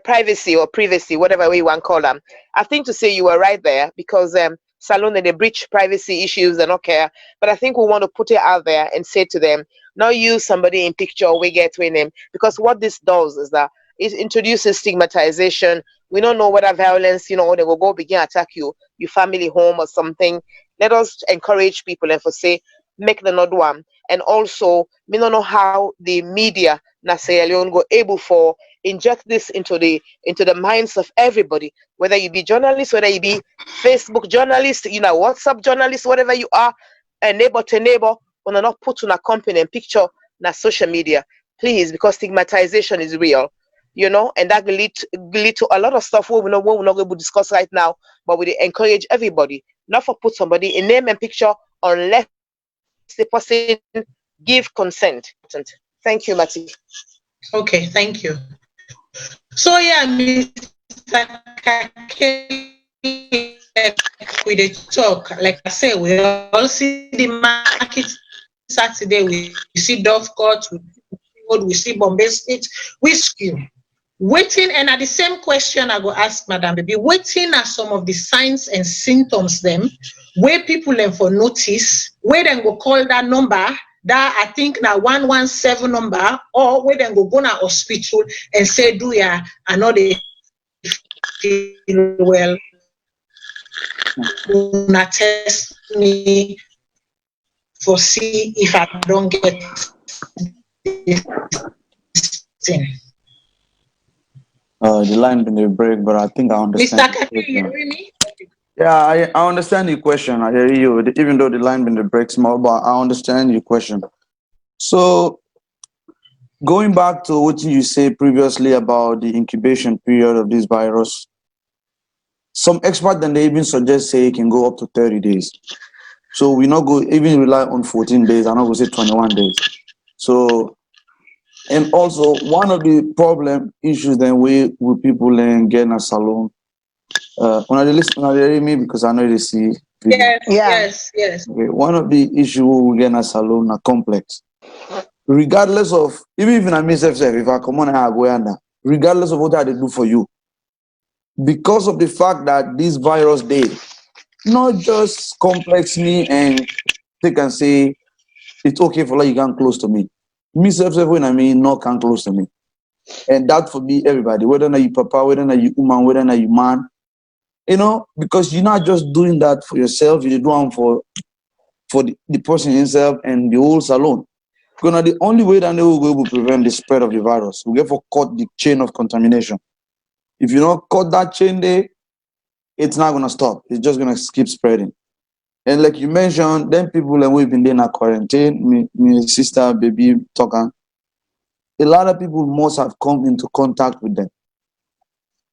privacy or privacy, whatever way you want to call them. I think to say you were right there, because Salone, they breach privacy issues, they don't care. But I think we want to put it out there and say to them, not use somebody in picture we get with them, because what this does is that it introduces stigmatization. We don't know whether violence, they will go begin attack your family home or something. Let us encourage people and for say make the not one. And also, we don't know how the media na Sierra Leone go able for inject this into the minds of everybody, whether you be journalists, whether you be Facebook journalist, WhatsApp journalist, whatever you are, and neighbor to neighbor, when not put on a company and picture na social media, please, because stigmatization is real, and that will lead to a lot of stuff we're not going to discuss right now, but we encourage everybody not for put somebody in name and picture unless the person give consent. Thank you, Mati. Okay, thank you. So yeah, Mr. Kake, we dey talk. Like I say, we all see the market Saturday. We see Dovecourt, we see Bombay State, we skew. Waiting, and at the same question I go ask Madam Baby, waiting are some of the signs and symptoms them where people then for notice, where then go call that number that I think now 117 number, or where then go na hospital and say, do ya, I know they feel well, una test me for see if I don't get this thing. The line been break, but I think I understand. Mr. Kake, you hear me? Yeah, I understand your question. I hear you, even though the line been break small, but I understand your question. So, going back to what you said previously about the incubation period of this virus, Some experts then they even suggest say it can go up to 30 days. So we not go even rely on 14 days, I'm not gonna say 21 days. So, and also one of the problem issues then we with people get a salon. When I listen, when I hear me because I know they see video. Yes, Yeah. yes. Okay. One of the issues we get in a salon are complex. Regardless of even if I miss if I come on I go under, regardless of what I do for you, because of the fact that this virus day not just complex me and they can say it's okay for like you can close to me. Me self when I mean not can close to me. And that for me everybody, whether or not you papa, whether or not you woman, whether or not you man, you know, because you're not just doing that for yourself, you're doing for the person himself and the whole salon. Because the only way that they will be able to prevent the spread of the virus, we get for cut the chain of contamination. If you don't cut that chain there, it's not gonna stop. It's just gonna keep spreading. And like you mentioned, then people and we've been there in a quarantine, me sister, baby, talking. A lot of people must have come into contact with them.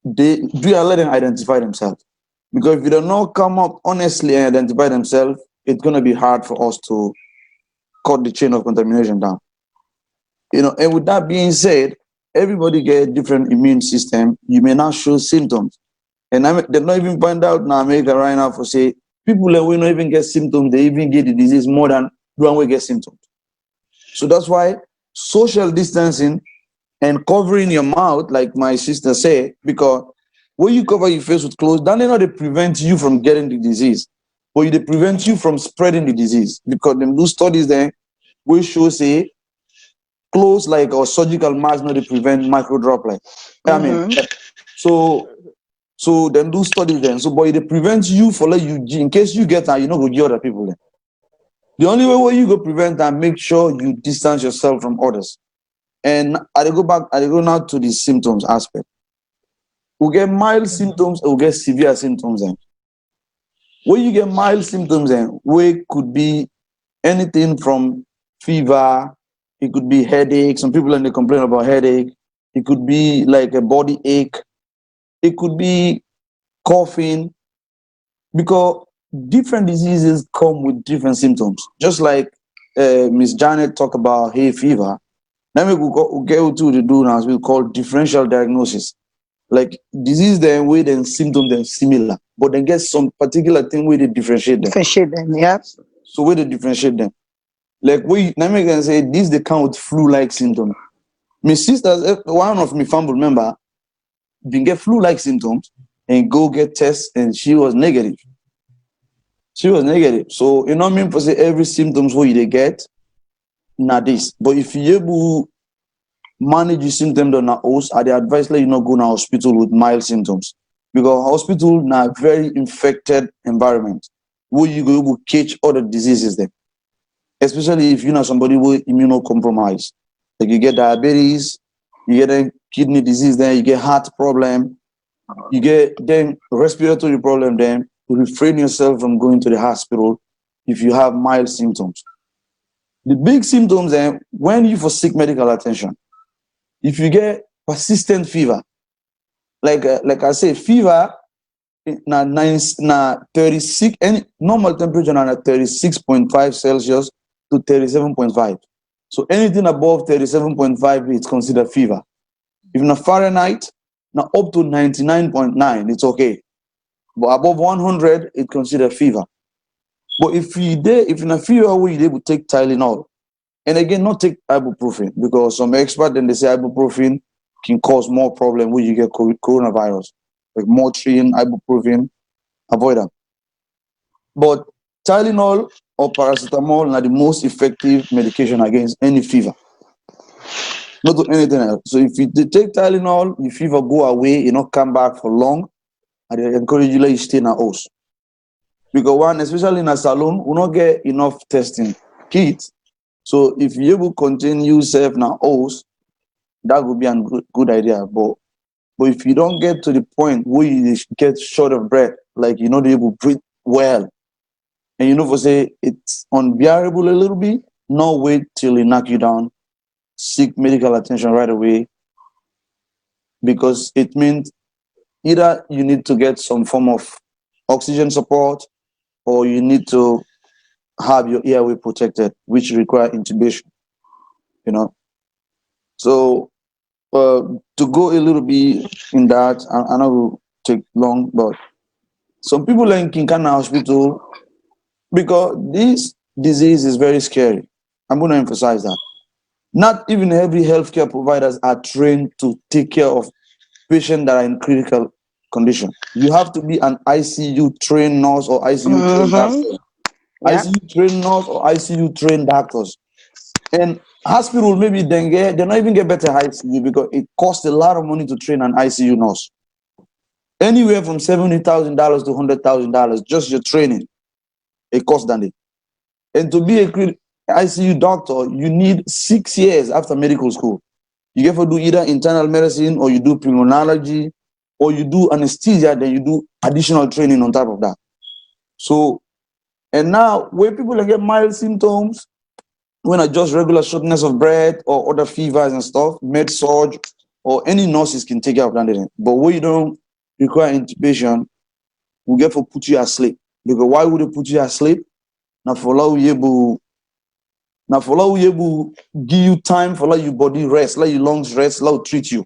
They do you let them identify themselves. Because if you do not come up honestly and identify themselves, it's gonna be hard for us to cut the chain of contamination down. You know, and with that being said, everybody get a different immune system. You may not show symptoms. And they're not even find out in America right now for say people that will not even get symptoms, they even get the disease more than the one we get symptoms. So that's why social distancing and covering your mouth, like my sister said, because when you cover your face with clothes, that not they prevent you from getting the disease, but they prevent you from spreading the disease. Because them do studies there, we show say clothes like or surgical mask not they prevent micro droplet. I mean, so then do studies then. So but it prevents you for like you in case you get that you know go give other people then. The only way you go prevent that, make sure you distance yourself from others. And I go now to the symptoms aspect. We get mild symptoms, we get severe symptoms then. When you get mild symptoms then, we could be anything from fever, it could be headache. Some people and they complain about headache. It could be like a body ache. It could be coughing, because different diseases come with different symptoms. Just like Miss Janet talked about hay fever. Then we get to the do now we call differential diagnosis. Like disease then with and symptom then similar, but then get some particular thing where they differentiate them. Differentiate them, yeah. So where they differentiate them. Like we now we can say this they count with flu-like symptom. My sister, one of my family member, didn't get flu-like symptoms and go get tests and she was negative. She was negative. So you know what I mean for say every symptoms what they get, not this. But if you able manage the symptoms on a house, I advise like you not go to hospital with mild symptoms. Because hospital na very infected environment where you go able catch other diseases there. Especially if you're not somebody with immunocompromised. Like you get diabetes, you get a kidney disease, then you get heart problem, you get then respiratory problem, then refrain yourself from going to the hospital if you have mild symptoms. The big symptoms then when you for seek medical attention. If you get persistent fever, like I say, fever na 36, any normal temperature na 36.5 Celsius to 37.5. So anything above 37.5 it's considered fever. If na Fahrenheit, now up to 99.9, it's okay. But above 100, it's considered fever. But if in a fever where you able to take Tylenol, and again, not take ibuprofen, because some experts then they say ibuprofen can cause more problem when you get coronavirus. Like Motrin, ibuprofen, avoid them. But Tylenol or paracetamol are the most effective medication against any fever. Not to anything else. So if you take Tylenol, your fever go away, you not come back for long, I encourage you to stay in a house. Because one, especially in a salon, we not get enough testing kits. So if you able to continue yourself in a house, that would be a good idea. But if you don't get to the point where you get short of breath, like you know they able to breathe well, and you know for say it's unbearable a little bit, no wait till it knock you down. Seek medical attention right away, because it means either you need to get some form of oxygen support, or you need to have your airway protected, which require intubation. So to go a little bit in that, I know it will take long, but some people are in Kinkana Hospital because this disease is very scary. I'm going to emphasize that. Not even every healthcare providers are trained to take care of patients that are in critical condition. You have to be an ICU trained nurse or ICU trained doctor. ICU trained nurse or ICU trained doctors. And hospital, maybe they not even get better ICU because it costs a lot of money to train an ICU nurse. Anywhere from $70,000 to $100,000, just your training, it costs that. And to be a ICU doctor, you need 6 years after medical school. You get to do either internal medicine, or you do pulmonology, or you do anesthesia, then you do additional training on top of that. So, and now where people get mild symptoms, when are just regular shortness of breath or other fevers and stuff, med surge or any nurses can take care of that. But when you don't require intubation, we get to put you asleep. Because why would they put you asleep? Now for allow you give you time for let your body rest, let your lungs rest, let treat you.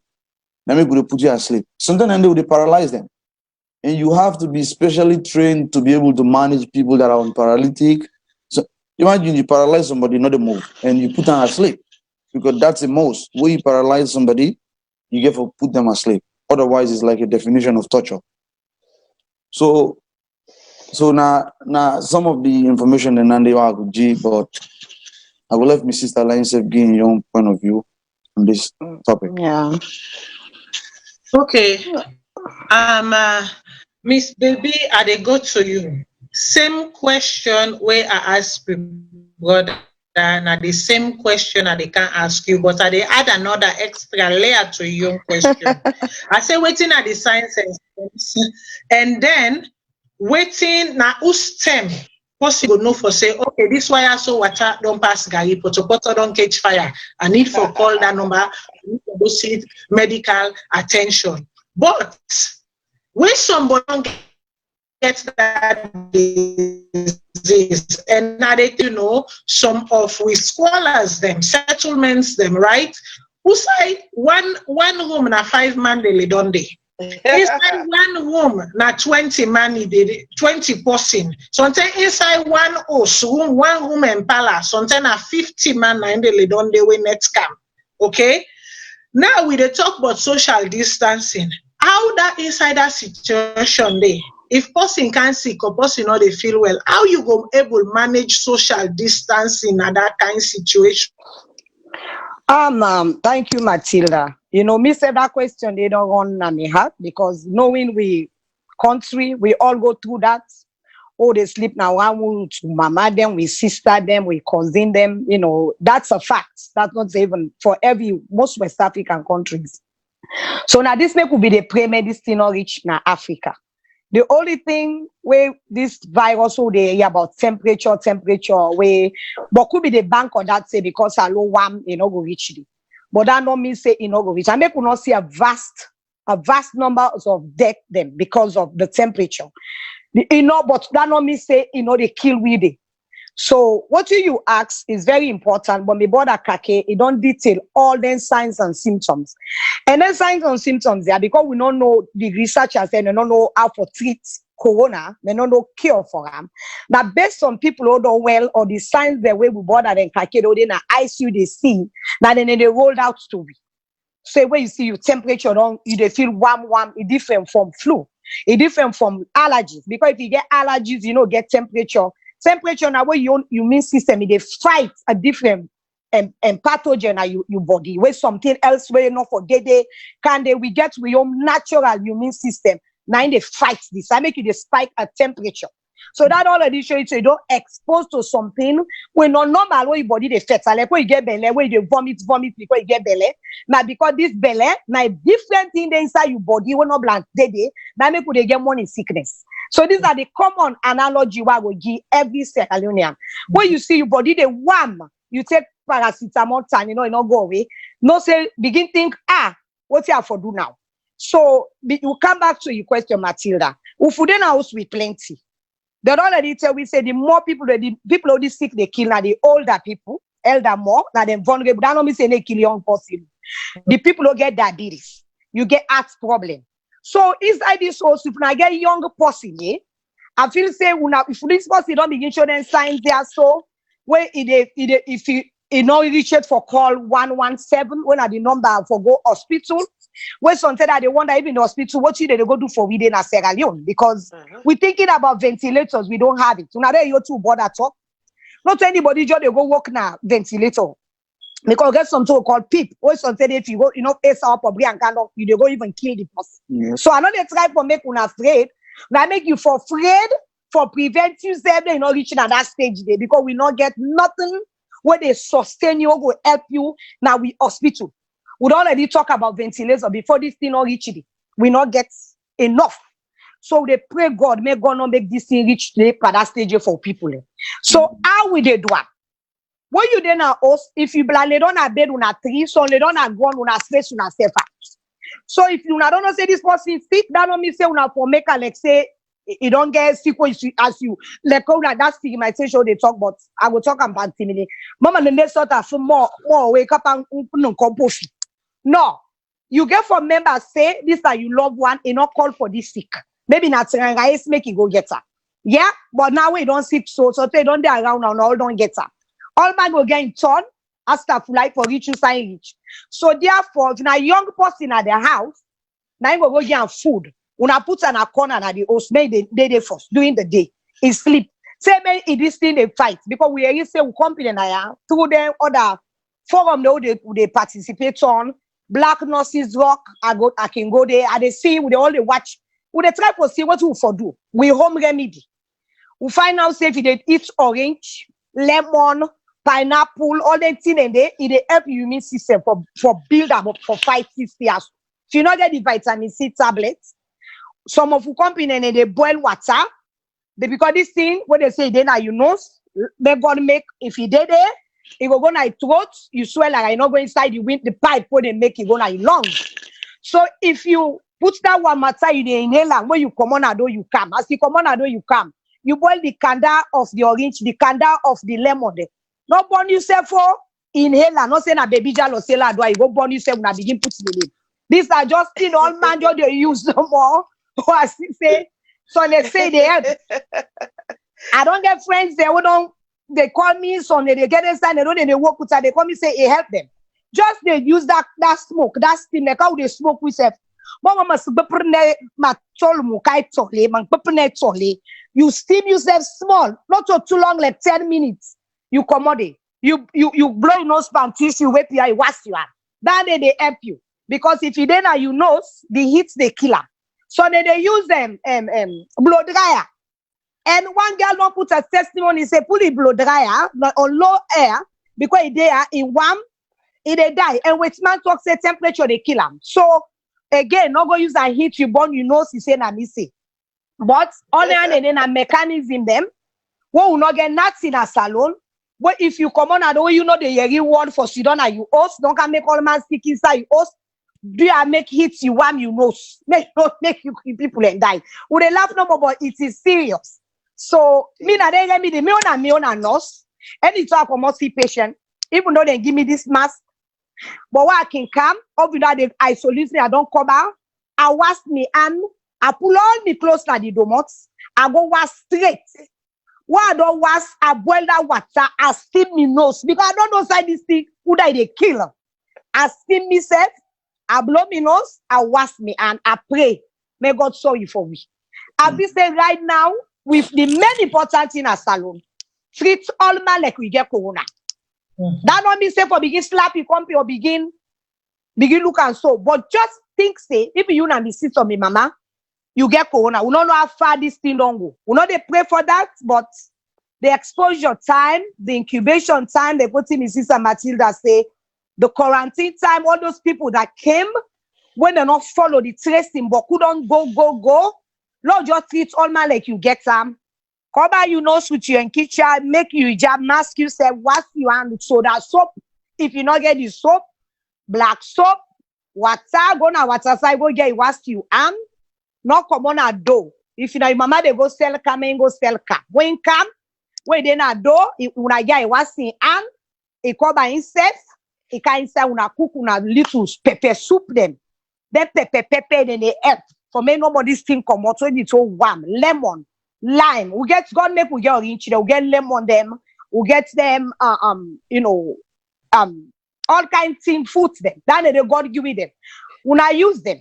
Let me go put you asleep. Sometimes they would paralyze them. And you have to be specially trained to be able to manage people that are on paralytic. So imagine you paralyze somebody, not a move, and you put them asleep, because that's the most. When you paralyze somebody, you get to put them asleep. Otherwise, it's like a definition of torture. So now some of the information that Nandi will give, but I will let my sister Lindsay give your own point of view on this topic. Yeah. Okay. Miss Baby, I dey go to you. Same question where I ask brother, na the same question I dey can ask you, but I dey add another extra layer to your question. I say waiting at the science and then waiting na whose stem possible no for say, okay, this wire so water don't pass Gary, poto don't catch fire. I need for call that number, I need to go seek medical attention. But when somebody don't get that disease, and now they some of we scholars them, settlements them, right? Who say one room na 5 man they don't they? Inside one room, na 20 man, 20 person. Sometimes inside one house room, one room and palace. Sometimes na 50 man na they don't they we net scam. Okay. Now we dey talk about social distancing. How that inside that situation dey? If person can't sick or person not they feel well, how you go able manage social distancing at that kind of situation? Thank you, Matilda. Me said that question, they don't run on my heart, because knowing we country, we all go through that. Oh, they sleep now, one room to mama them, we sister them, we cousin them, that's a fact. That's not even for most West African countries. So now this could be the pre-medicine reach now Africa. The only thing where this virus they hear about temperature, where but could be the bank or that say because I low warm, go reach it. But that don't mean say go reach. And they could not see a vast numbers of death them because of the temperature. But that don't mean say they kill with it. So what you ask is very important, but my brother Kake, it don't detail all the signs and symptoms. And then signs and symptoms there, because we don't know the researchers and they don't know how to treat corona, they don't know cure for them. Now, based on people who don't well, or the signs the way we brother and Kake, they in ICU they see, now then they rolled out story. So when you see your temperature, you feel warm, it different from flu, it different from allergies. Because if you get allergies, get temperature. Temperature now where your immune system they fight a different and pathogen at your body, where something else where for they we get with your natural immune system. Now they fight this. I make you the spike at temperature. So that already shows you so you don't expose to something when not normal where your body they fat. Like when you get belly, where you vomit because you get belly. Now because this belly, now different thing inside your body when not blank now make they get morning sickness. So these are the common analogy why we give every Salonian. When you see your body they warm, you take paracetamol and it not go away. No say begin think, what you have for do now? So you come back to your question, Matilda. If we then house with plenty, they already tell we say the more people, the people who sick they kill now the older people, elder more, now them vulnerable. That don't mean say they kill young person. The people who get diabetes, you get heart problem. So inside this house, if I get young person, I feel say if this person don't begin show them signs there, so where if you know reach it for call 117 when are the number for go hospital. Where some say that they wonder even the hospital what they go do for within a Sierra Leone because we're thinking about ventilators, we don't have it. So now there you two bother talk. Not anybody just they go work now ventilator. Because get something called PIP. Or something if you go, ace up or and kind of you they go even kill the person. Yes. So I know they try for make una afraid. Now make you for afraid for prevent you say they not reaching at that stage there because we not get nothing where they sustain you go help you now we hospital. We already talk about ventilators before this thing not reach it. We not get enough. So they pray God, may God not make this thing reach the that stage for people. So how will they do it? When you then are host, if you lay down a bed on a tree, so lay down a gun on a space on a safe. So if you don't know say this person sick, that don't mean say una for make like say you don't get sick as you like that stigmatization they talk about. I will talk about timidity. Mama the next sort of more wake up and compost. No, you get from members say this are you love one and not call for this sick. Maybe not guys make you go get her. Yeah, but now we don't sick so they don't they around and all don't get her. All man go get in turn after like for reach you sign reach. So therefore, if a young person at the house, now you go get food. Una put an a corner at the house, make they first during the day. He sleep. Say me in this thing they fight because we already say we company now through them other forum they participate on. Black nurses rock. I can go there. I they see we all they watch. We they try to see what we for do. We home remedy. We find out say if they eat orange, lemon, pineapple, all that thing and it help you immune system for build up for 5-6 years. If you not get the vitamin C tablets, some of you company and they boil water. Because this thing, what they say, then you know, they're gonna make if you did there, it will go na your throat, you swell like I not go inside the pipe where they make it go na your lungs. So if you put that one matter in the inhaler, when you come on a door, you come. As you come on a door, you come. You boil the candle of the orange, the candle of the lemon. Not burn yourself for inhaler, not saying a baby jalo say la do you go burn yourself when I begin put the name. These are just in all man they use no more. Or as they say, so they say they help. I don't get friends they don't they call me so they get inside they don't they work with her, they call me say it help them. Just they use that smoke, that steam, like how they smoke with self. You steam yourself small, not so too long, like 10 minutes. You commode. You blow your nose pan tissue, wait here, wash you are. That day they help you. Because if you then are your nose, the heat they killer. So they use them blow dryer. And one girl don't put a testimony, say put the blow dryer on low air because they are in warm, they die. And when man talk say temperature, they kill them. So again, not go use a heat you burn your nose, you say na missy. But on and then a mechanism them, we will not get nuts in a salon. But if you come on and you know the reward for sit down and you host, don't can make all man stick inside you host. Do you make hits you warm you nose? Make you people and die. Would they laugh no more, but it is serious. So me na they get me the me on a nurse. Any talk about see patient, even though they give me this mask. But what I can come, over that they isolate me, I don't cover. I wash me and I pull all me clothes to the domots. I go wash straight. What I don't wash, I boil that water, I steam me nose. Because I don't know side this thing, who die they kill. I steam myself, I blow me nose, I wash me and I pray. May God sorry for me. I be saying right now, with the main important thing at Salone, treat all man like we get corona. That don't mean say for begin slap you company or begin look and so. But just think say, if you and the sister me mama, you get corona. We don't know how far this thing don't go. We know they pray for that, but the exposure time, the incubation time, they put in Mrs. Sister Matilda say, the quarantine time, all those people that came, when they not follow the tracing, but couldn't go. Lord, just treat all man like you get them. Cover your nose with your kitchen, make you jab, mask yourself, wash your hand with soda soap. If you not get the soap, black soap, Wata go na wata side go get was you no come on a door. If you know your mama they go sell come and go sell car. When come, when they na door, una get was in e cover himself, e can say una cook una little pepper soup them. Then pepper then they help. For me nobody's thing come out so it's so warm. Lemon, lime. We get God make we get orange, we get lemon them, we get them all kind thing food them. Then they God give them. Una use them.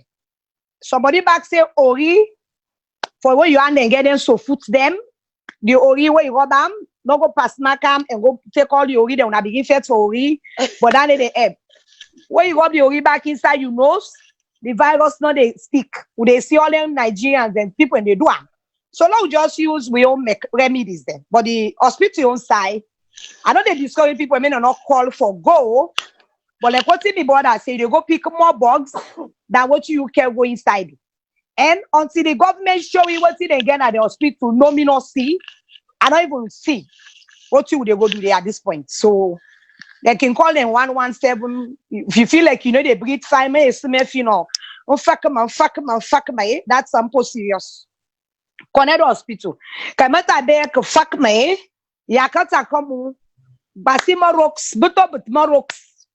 Somebody back say ori for where you are and get them so food them. The ori where you rub them, no go pass macam and go take all the ori they una begin fetch for ori, but then they help. When you rub the ori back inside your nose, the virus not they stick. They see all them Nigerians and people and they do them. So now we just use we all make remedies then. But the hospital on side, I know they discourage people may not call for go, but like what the border say, they go pick more bugs than what you can go inside. And until the government show you what it again at the hospital, no me not see, I don't even see what you would they go do there at this point. So they can call them 117. If you feel like they breathe fine, that's some serious. Connect hospital. Kamata be fuck me. Yakata komu. Basima rocks, but rocks.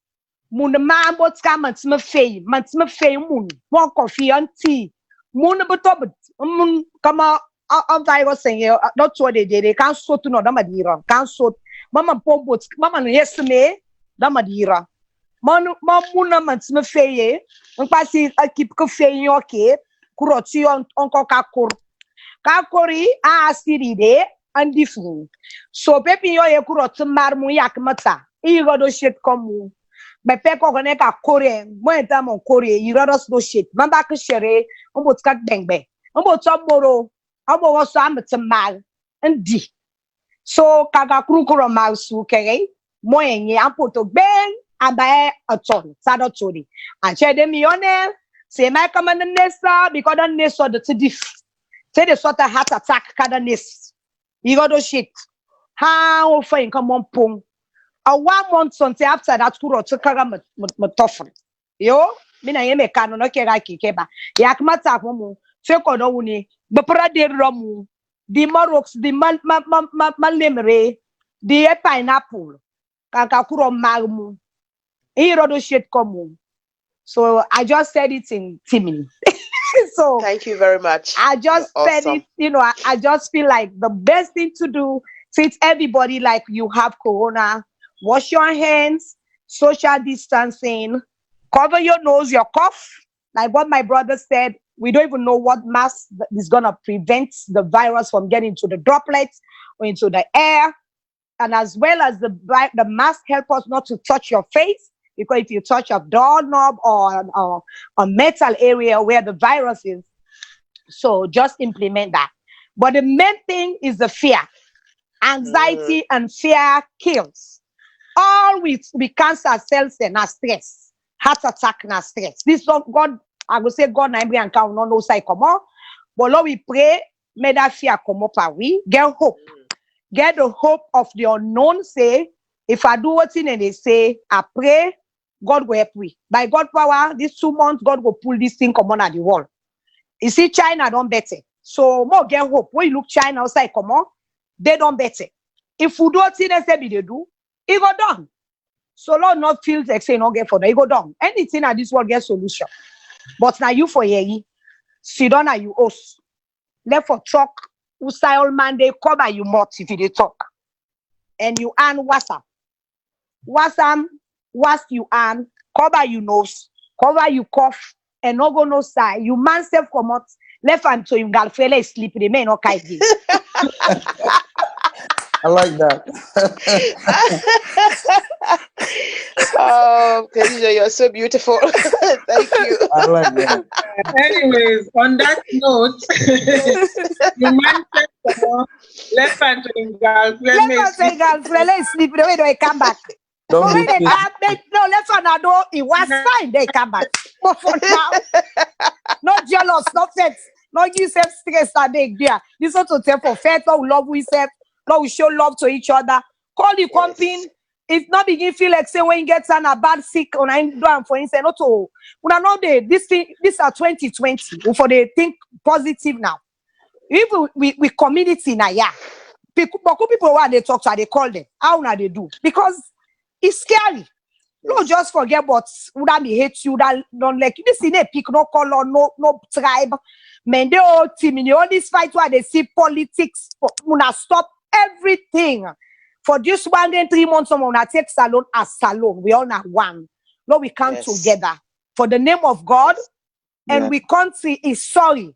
Moon man what's coming to my fame, moon, more coffee and tea. Moon but moon come out virus saying not what they did. They can't so to no damadira. Can't so mama pombots, mama yesterday, damadira. Moon man to my fay. And passing I keep coffee in your cape. Kuroti on kakor. Kakori city day and different. So pepi yo kurot marmu yakmata. Igo do shit komu. Be peko koneka kore. Mo etamo kore. Irados do shit. Mamba kushere. Umbo tkak bengbe. Umbo tomoro. Umbo waso amatemal. Ndi. So kaga krukuro mausu kere. Mo enye ampoto beng. Abae aton. Sado chori. Anche de miyone. Se my command nessa. Because the nessa the tidif. Say the sort of heart attack cadanis. You got those shit. How fine come on pong. A 1 month until after that kuro to kara matofon. Yo, mina yeme kano no kera kikeba. Yakmata momo. Feko no uni. Bepra de romu. The morox, the malemre, the pineapple. Kakakuro magmu. Here those shit come. So I just said it in Timini. So thank you very much. I just said awesome. it, I just feel like the best thing to do, since everybody like you have corona, wash your hands, social distancing, cover your nose, your cough. Like what my brother said, we don't even know what mask is gonna prevent the virus from getting into the droplets or into the air. And as well as the mask help us not to touch your face. Because if you touch a doorknob or a metal area where the virus is, so just implement that. But the main thing is the fear. Anxiety and fear kills. All we cancer ourselves and our stress. Heart attack and our stress. This one, God, I will say God na and count no side come on. But Lord, we pray, may that fear come up and we get hope. Get the hope of the unknown. Say, if I do what's in and they say, I pray, God will help me. By God power, these 2 months, God will pull this thing come on at the wall. You see, China don't better. So more get hope. When you look China outside, come on, they don't better. If we do what they say they do, it go done. So Lord not feel like saying not get for them, it go done. Anything at this world get solution. But now you for ye, sit down and you host. Left for talk, usai all man they cover you mouth if you talk. And you earn WhatsApp. WhatsApp. Whilst you arm, cover your nose, cover your cough, and no go no side. You man self come out, left hand to him, galfele sleep, remain no kaiji. I like that. Oh, Khadija, you're so beautiful. Thank you. I like that. Anyways, on that note, you man said left hand to him, Galfele sleep, the way they come back. Don't But when be they come, no, let's not know it was fine. They come back. But for now, not jealous, not sex, not you self stress that big there. This is to tell for faith, no love we self, no we show love to each other. Call the company. If not begin feel like say when you get a bad sick on I do am for instance, not to una know this are 2020. For they think positive now. Even we community now, yeah. People when they talk to, they call them. How now they do? Because it's scary. No, just forget but would I be hate you that don't like this in a pick, no color, no tribe. Man, they all team in all this fight where they see politics, una stop everything. For just 1 day, 3 months, someone take Salone as Salone. We all are one. No, we come together for the name of God, and we country is sorry.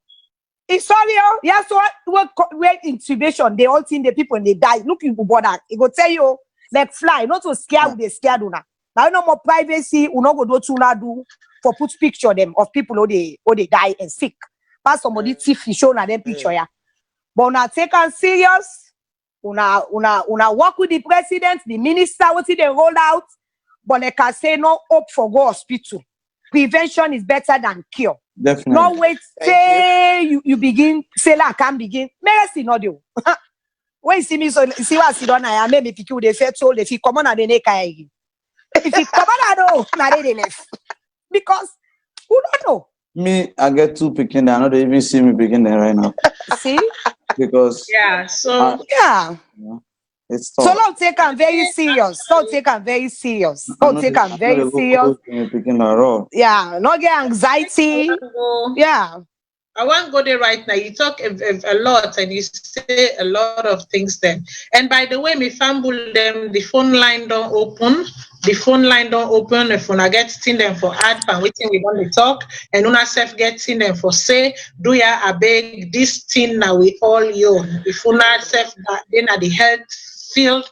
It's sorry, oh. Yeah, so we're intubation. They all think the people and they die. Look, you bother. It go tell you like fly, not to scare with the scared una. Now no more privacy. We not go do for put picture them of people who they die and sick. Pass somebody thief show na them picture ya. But una take on serious. Una work with the president, the minister, what they roll out. But like I say, no hope for go hospital. Prevention is better than cure. Definitely. No wait say you begin say la can begin. Mercy not you. When you see me so see what I see done I maybe pick you they fed so if you come on and they again. If you come on I know now they left. Because who don't know? Me, I get 2 picking there. I know they even see me picking there right now. See? Because so it's so tough. don't take them very serious. Don't take them very serious. Don't take them very serious. Picking at all. Yeah, not get anxiety. Yeah. I want to go there right now. You talk a lot and you say a lot of things then. And by the way, me fumble them, the phone line don't open. The phone line don't open. If una get in them for ad and waiting, we want to talk. And una self get in them for say, do ya a beg this thing now we all you. If una self then at the health field,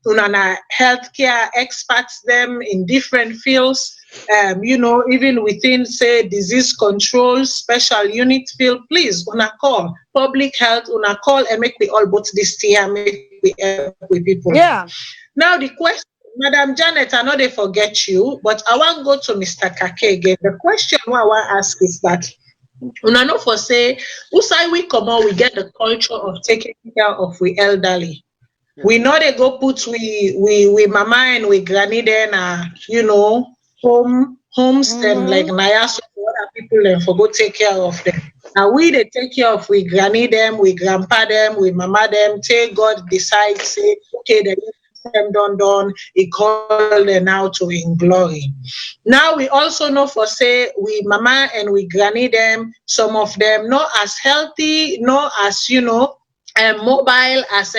una healthcare experts them in different fields. Even within, say, disease control, special unit field, please, una call. Public health, una call and make we all both this year, make we help with people. Yeah. Now, the question, Madam Janet, I know they forget you, but I want to go to Mr. Kake again. The question I want to ask is that, una know for say, who say we come out, we get the culture of taking care of we elderly. We know they go put we mama and we granny then, homes them like Naya, so other people then for go take care of them. Now we they take care of we granny them, we grandpa them, we mama them. Till God decide say okay, them done. He called them now to in glory. Now we also know for say we mama and we granny them. Some of them not as healthy, not as mobile as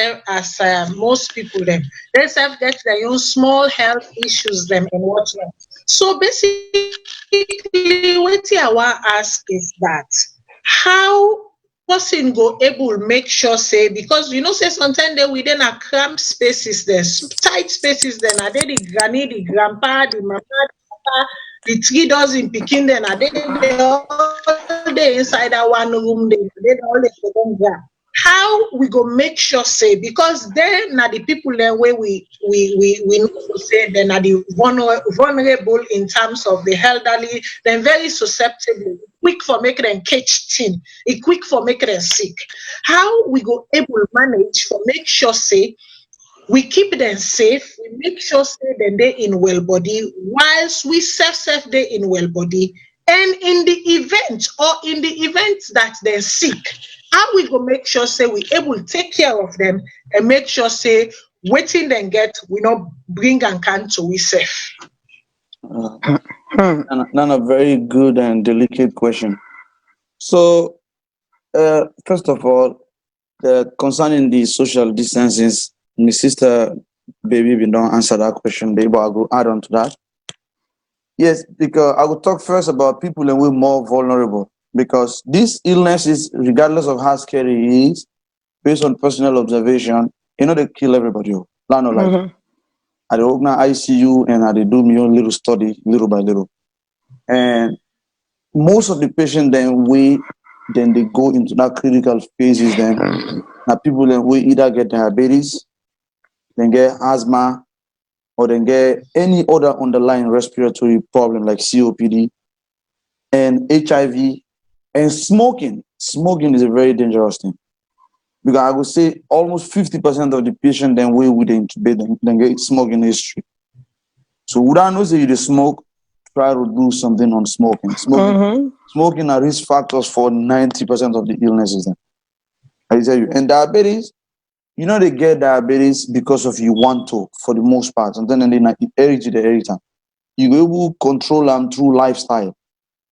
most people them. They have get their own small health issues them and whatnot. So basically, what I want to ask is that how person go able make sure say because say sometimes they within a cramped spaces there, tight spaces then are they the granny, the grandpa, the mama, the papa, the 3 dozen picking then are they all day inside that one room they always go there. How we go make sure say because then now the people there where we know to say then are the vulnerable in terms of the elderly, then very susceptible, quick for making them catch thing, it quick for making them sick. How we go able manage for make sure say we keep them safe, we make sure say then they in well body whilst we self they in well body. And in the event that they're sick, how we go make sure say we able to take care of them and make sure say waiting then get we not bring and can to we safe. None a very good and delicate question. So first of all, concerning the social distancing, my sister baby we don't answer that question, but I will add on to that. Yes, because I will talk first about people that were more vulnerable. Because this illness is, regardless of how scary it is, based on personal observation, they kill everybody. Like I open ICU and I do my own little study, little by little. And most of the patients then they go into that critical phases. Then now people then we either get diabetes, then get asthma, or then get any other underlying respiratory problem like COPD and HIV. And smoking is a very dangerous thing. Because I would say almost 50% of the patients then we would intubate them then get smoking history. So would I know say you smoke, try to do something on smoking. Smoking are risk factors for 90% of the illnesses. I tell you. And diabetes, they get diabetes because of you want to, for the most part. And then they inherit it every time. You go able to control them through lifestyle,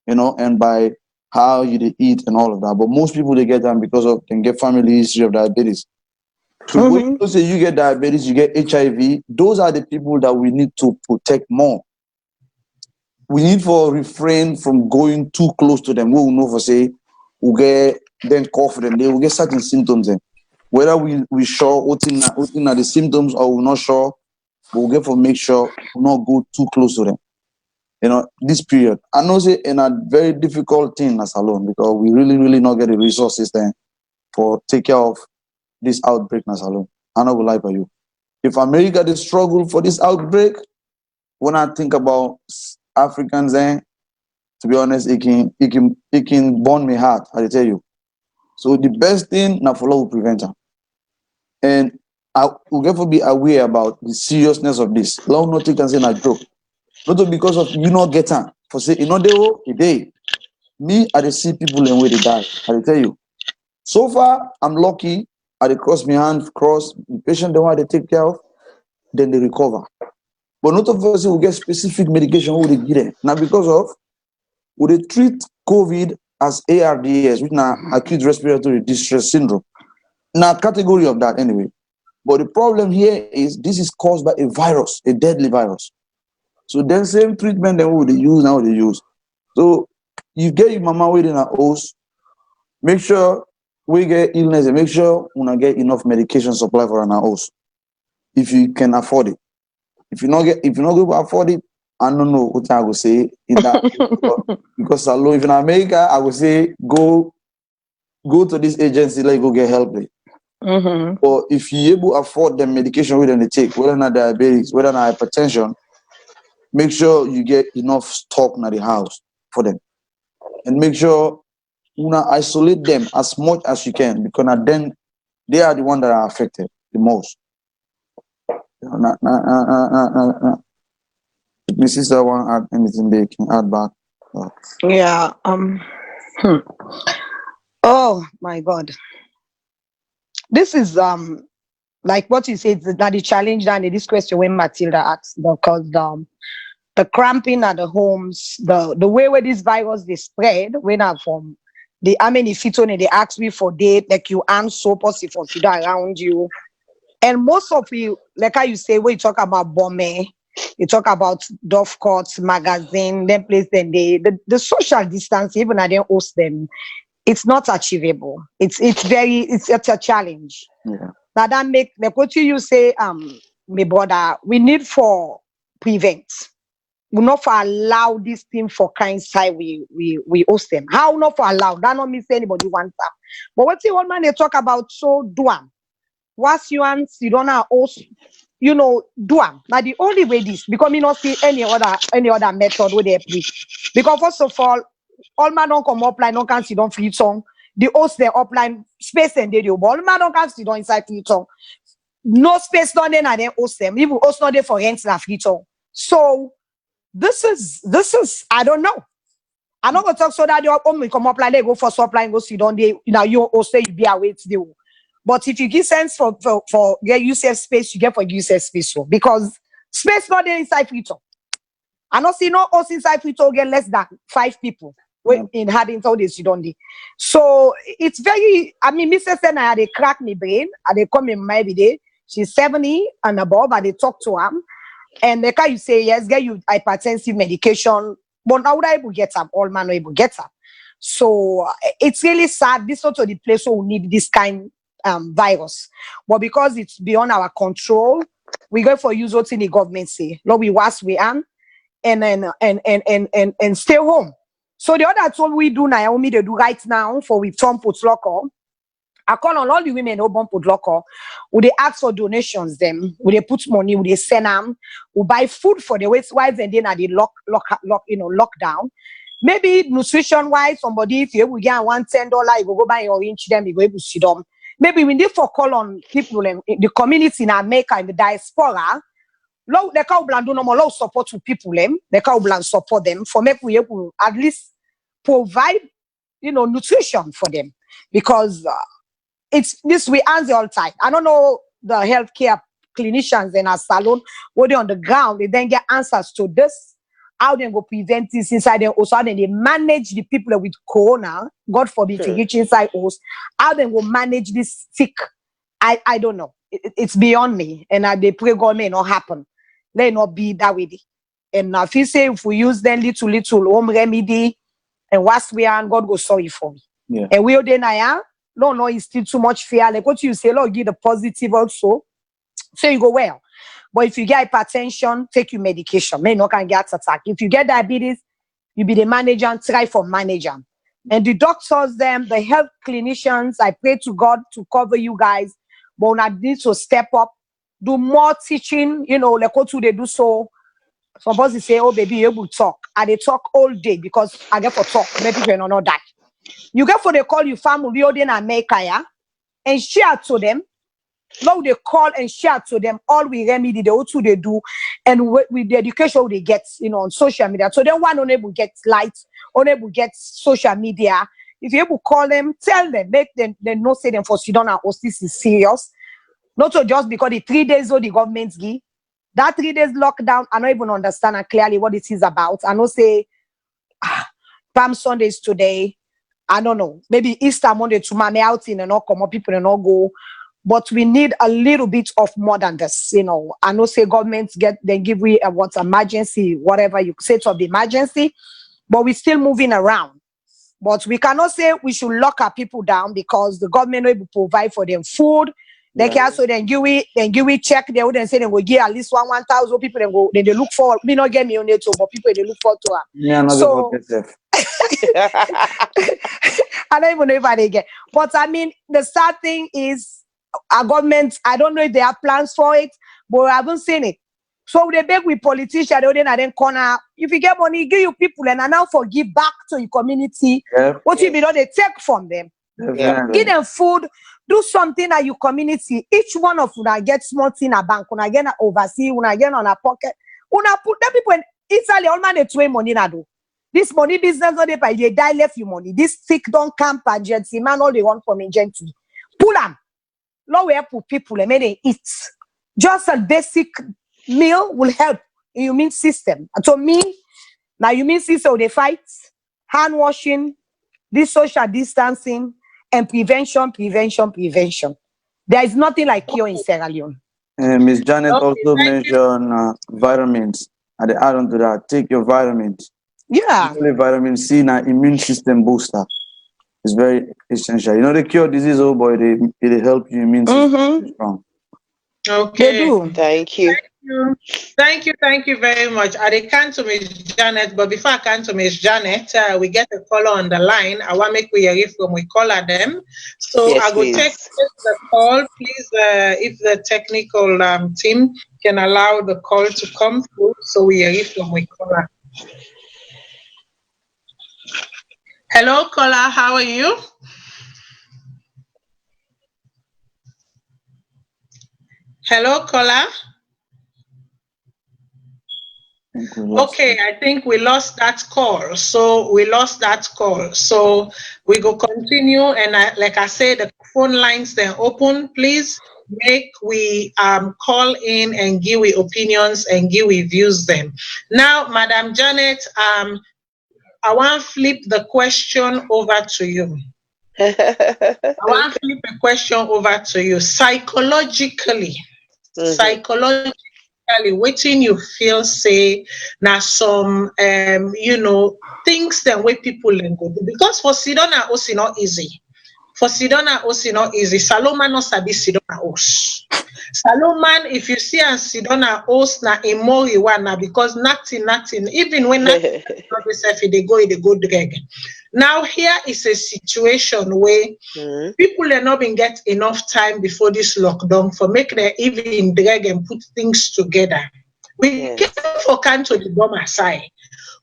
and by how you eat and all of that. But most people, they get them because of, can get family history of diabetes. So when you say you get diabetes, you get HIV, those are the people that we need to protect more. We need to refrain from going too close to them. We will know for say, we get then cough them, they will get certain symptoms then. Whether we sure what in the symptoms or we're not sure, we'll get for make sure we not go too close to them. This period. I know say in a very difficult thing as Salone, because we really, really not get the resources then for take care of this outbreak as Salone. I know will lie for you. If America they struggle for this outbreak, when I think about Africans then, to be honest, it can burn me heart, I tell you. So the best thing now follow will prevent them. And I will therefore be aware about the seriousness of this. Long not take and say a joke. Not because of you not get them. For say, a day. Me, I see people in where they die. I tell you. So far, I'm lucky. I cross my hand, the patient the one they take care of, then they recover. But not of us will get specific medication who they get them. Now because of would they treat COVID as ARDS, which now acute respiratory distress syndrome. Now category of that anyway. But the problem here is this is caused by a virus, a deadly virus. So then same treatment then what they use now they use. So you get your mama within a house, make sure we get illness and make sure we get enough medication supply for an house. If you can afford it. If you not going to afford it, I don't know what I would say in that because Salone, if in America, I would say go to this agency, like go get help. Or if you able to afford the medication we they take, whether not diabetes, whether not hypertension, make sure you get enough stock in the house for them. And make sure you isolate them as much as you can, because then they are the ones that are affected the most. My sister want to add anything they can add back. Yeah. Oh my God. This is like what you said, that the challenge and this question when Matilda asked, because the cramping at the homes, the way where this virus they spread, when I'm from the how many feet on it, they ask me for date, like you aren't so possible for around you. And most of you, like how you say, when you talk about Bombe, you talk about Dove Courts, magazine, then place, then the social distance, even I didn't host them, it's not achievable. It's a challenge. Yeah. Now that make like what you say, my brother, we need for prevent. We not for allow this thing for kind side we host them. How not for allow? That not mean say anybody wants them. But what you one man they talk about, so do them. Once you want, you don't know host, do them. Now the only way this, because me not see any other method where they play. Because first of all man don't come upline, don't can see don't free song. The host their upline space and they do, but all man don't can see don't inside free song. No space down there and then host them. Even host not there for rent and free song. So this is I don't know. I'm not gonna talk so that your home will come up like they go for supply and go sit down there. You also you be away to do. But if you give sense for get UCF space, you get for UCF space so because space not there inside Frito. I not see no house inside Frito get less than 5 people in having all this you don't do. So it's very Mrs. Senna they crack me brain and they come in my day. She's 70 and above and they talk to her. And like you say, yes, get you hypertensive medication, but now would I able get up? All man able get up. So it's really sad. This is not the place where we need this kind virus. But because it's beyond our control, we go for use what in the government say. Lord, we wash we and stay home. So the other tool we do now, they do right now for we Tom put locker. I call on all the women who bump put locker. Would they ask for donations? Them would they put money? Would they send them? Would buy food for the wives and then at the lockdown. Maybe nutrition wise, somebody if you get $110, you go buy your inch them, you go able to see them. Maybe we need for call on people in the community in America in the diaspora. Low the cow bland do no more low support to people them. The cow bland support them for make we able at least provide nutrition for them because it's this we answer all time. I don't know the healthcare clinicians in our salon what they on the ground they then get answers to this. How they go prevent this inside them also how they manage the people with corona, God forbid to reach inside us, how they go manage this sick. I don't know. It's beyond me. And they pray God may not happen. Let it not be that way. And if you say if we use them little home remedy and wash we are, God go sorry for me. Yeah. And we deny no, it's still too much fear. Like what you say, Lord, give the positive also. So you go well. But if you get hypertension, take your medication. May not can get attack. If you get diabetes, you be the manager and try for manager. And the doctors, the health clinicians, I pray to God to cover you guys. But I need to step up, do more teaching, like what they do so. Suppose they say, oh, baby, you able to talk. And they talk all day because I get for talk. Maybe people don't know that. You get for they call you family, in America, yeah? And share to them. Now they call and share to them all we remedy, the what they do, and with the education they get, on social media. So then one unable get light, unable get social media. If you able call them, tell them, make them they know say them for Sidon and this is serious. Not so just because the 3 days the government give. That 3 days lockdown, I don't even understand clearly what it is about. I know say Palm Sundays today. I don't know. Maybe Easter Monday tomorrow, me out in and all come up, people and not go. But we need a little bit of more than this, I know say governments then give we what emergency, whatever you say of the emergency, but we're still moving around. But we cannot say we should lock our people down because the government will provide for them food. They can also then give we check. They wouldn't say they will give at least 1,000 people. Then they look for me not get me on it, but people they look for to her. Yeah, so I don't even know if I get. But I mean, the sad thing is our government. I don't know if they have plans for it, but I haven't seen it. So they beg with politicians. They then corner. If you get money, give you people and now for give back to your community. Yep. What you be done, they take from them. Yeah. Give them food. Do something at your community. Each one of you get small thing a bank. Una get oversee. Una get on a pocket. Una put them people in Italy. All man they throw money na do. This money business not they pay. They die left you money. This sick don't camp agency man all they want from agency. Pull them. Low where put people and they eat. Just a basic meal will help your immune system. And to me, now your immune system they fight hand washing, this social distancing. And prevention. There is nothing like cure in Sierra Leone. Ms. Janet also mentioned vitamins. And they add on to that, take your vitamins. Yeah. Usually vitamin C and immune system booster is very essential. They cure disease, boy, they help your immune system strong. Okay. They do. Thank you. Thank you very much. I can to Miss Janet, but before I can to Miss Janet, we get a caller on the line. I want to make we hear from we caller them. So yes, I will take the call, please. If the technical team can allow the call to come through, so we hear from we caller. Hello, caller. How are you? Hello, caller. Okay, I think we lost that call. So we go continue. And like I said, the phone lines they're open. Please make we call in and give we opinions and give we views them. Now, Madam Janet, I want to flip the question over to you. Psychologically. Waiting you feel say now some things that way people can go do because for Sidona Osi not easy. Salome no sabi Sidona Os. Salome, if you see and Sidona Os na imori one because nothing. Even when nothing they go drag. Now here is a situation where people are not been get enough time before this lockdown for make them even drag and put things together. We get for Kanto the bomber side.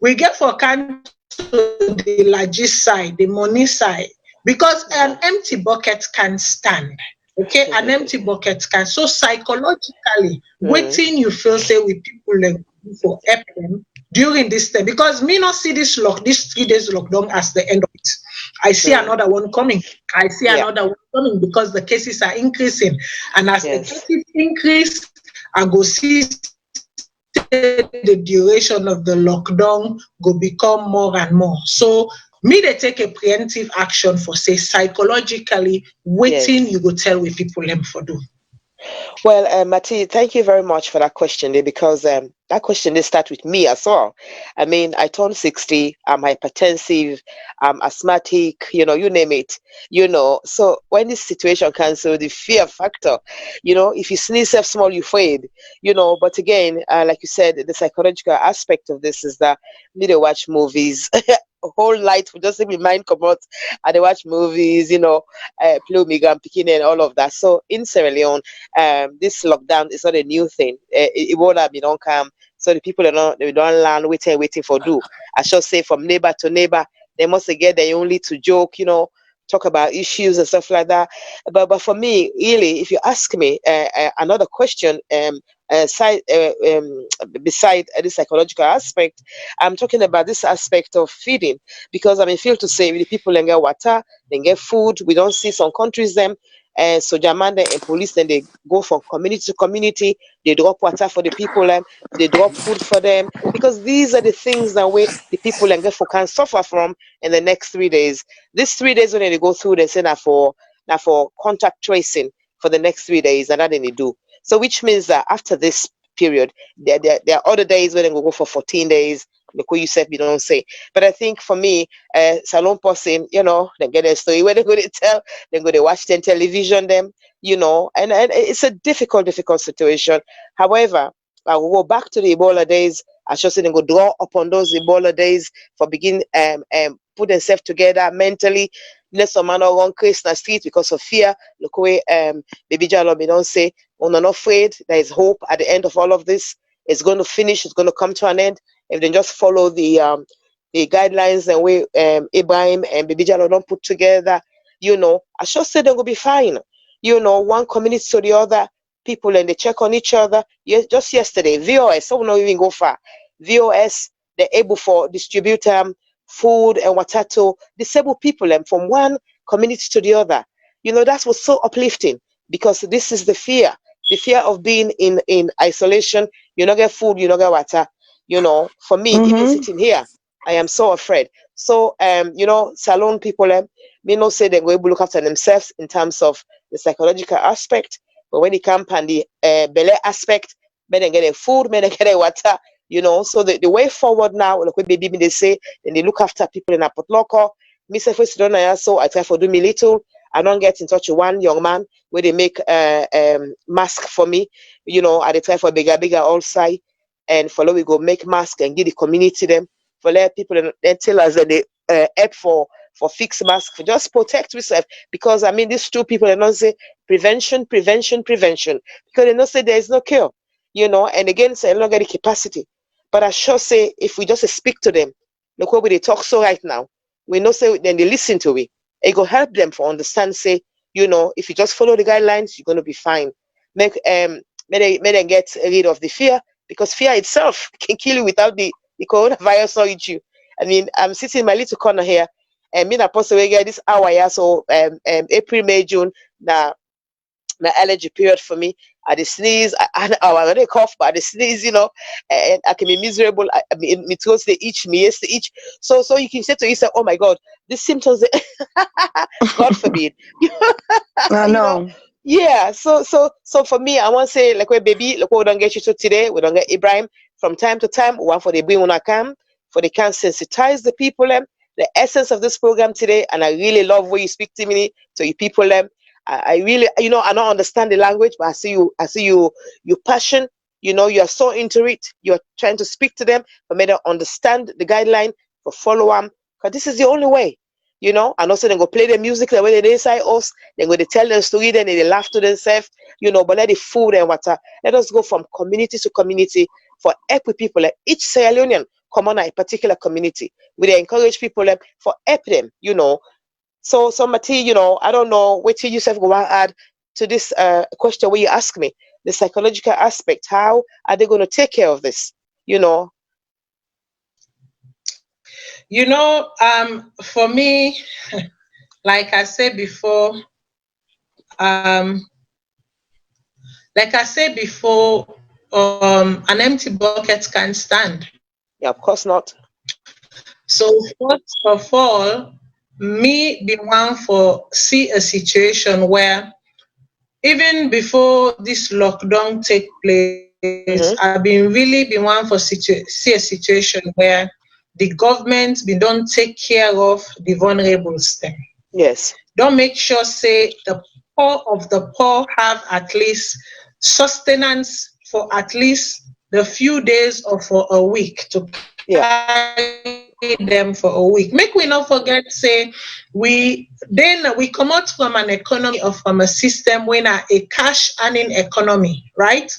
We get for Kanto the largest side, the money side, because an empty bucket can stand. Okay, an empty bucket can. So psychologically, waiting you feel say with people like for help them during this time, because me not see this 3 days lockdown as the end of it. I see another one coming. I see another one coming because the cases are increasing, and as the cases increase, I go see the duration of the lockdown go become more and more. So me they take a preemptive action for say psychologically waiting you go tell with people them for do. Well, Mati, thank you very much for that question because that question did start with me as well. I mean, I turned 60, I'm hypertensive, I'm asthmatic, you name it, So when this situation comes, so the fear factor, if you sneeze up small, you're afraid, But again, like you said, the psychological aspect of this is that me to watch movies. Whole light for just be mind come out and they watch movies, play Megan Picking and all of that. So in Sierra Leone, this lockdown is not a new thing. It won't have been on come. So the people they don't learn waiting for do. I should say from neighbor to neighbor, they must get their only to joke, talk about issues and stuff like that. But for me, really, if you ask me another question, beside the psychological aspect, I'm talking about this aspect of feeding because I feel to say the people then get water, they get food. We don't see some countries them. So Jamanda and police then they go from community to community. They drop water for the people, they drop food for them because these are the things that the people and get for can suffer from in the next 3 days. These 3 days when they go through, they say now for contact tracing for the next 3 days, and that they do. So which means that after this period, there are other days where they go for 14 days. Look what you said, we don't say. But I think for me, Salone person, they get a story where they go to tell, they go to watch them television, them, and it's a difficult situation. However, I will go back to the Ebola days. I should say they go draw upon those Ebola days for begin put themselves together mentally. Let some man run crazy in the street because of fear. Look away, Baby Jalo, we don't say, we're not afraid. There is hope at the end of all of this. It's going to finish. It's going to come to an end if they just follow the guidelines and way Ibrahim and Baby Jalo don't put together. I should say they're going to be fine. One community to the other, people and they check on each other. Just yesterday, VOS, so we not even go far. VOS, they're able for distribute food and water to disabled people and from one community to the other. That was so uplifting because this is the fear of being in isolation. You don't get food, you don't get water. For me, even sitting here, I am so afraid. So, Salone people, me no say they're going to look after themselves in terms of the psychological aspect, but when it comes and the belly aspect, may they get a food, may they get a water. So the way forward now, like what baby they say, then they look after people in a potluck. Me say first don't so I try for do me little. I don't get in touch with one young man where they make mask for me. I try for bigger also, and follow we go make mask and give the community them for let people and tell us that they help for fix mask for just protect yourself because these two people they don't say prevention because they don't say there is no cure. And again say I don't get the capacity. But I sure say if we just speak to them, look what they talk so right now, we know say then they listen to it. It will help them for understand, say, if you just follow the guidelines, you're gonna be fine. May they get rid of the fear because fear itself can kill you without the coronavirus or eat you. I'm sitting in my little corner here and me not possible get this hour yeah, so April, May, June now my allergy period for me. I sneeze, I cough, but I sneeze, and I can be miserable. Me throats they itch, me yes they itch. So you can say to yourself, oh my God, these symptoms, God forbid. I know. Yeah. So for me, I want to say like, wait, baby, look what we don't get you to today. We don't get Ibrahim from time to time. One for the bring when I come, for they can sensitize the people. The essence of this program today, and I really love where you speak to me, to you people. I really, I don't understand the language, but I see you passion, you are so into it. You're trying to speak to them, but may they understand the guideline for follow them, because this is the only way, and also they go play the music the way they say us, they go to tell the story, then they laugh to themselves, but let the food and water, let us go from community to community for help with people, like each Sierra Leonean come on a particular community. We encourage people for help them, So Mati, I don't know what you yourself go and add to this question where you ask me, the psychological aspect. How are they going to take care of this? You know? You know, for me, like I said before, an empty bucket can't stand. Yeah, of course not. So first of all, me be one for see a situation where even before this lockdown take place, I've been really been one for see a situation where the government be don't take care of the vulnerables then. Yes. Don't make sure say the poor of the poor have at least sustenance for at least the few days or for a week to carry them for a week. Make we not forget say we come out from an economy or from a system when a cash earning economy, right?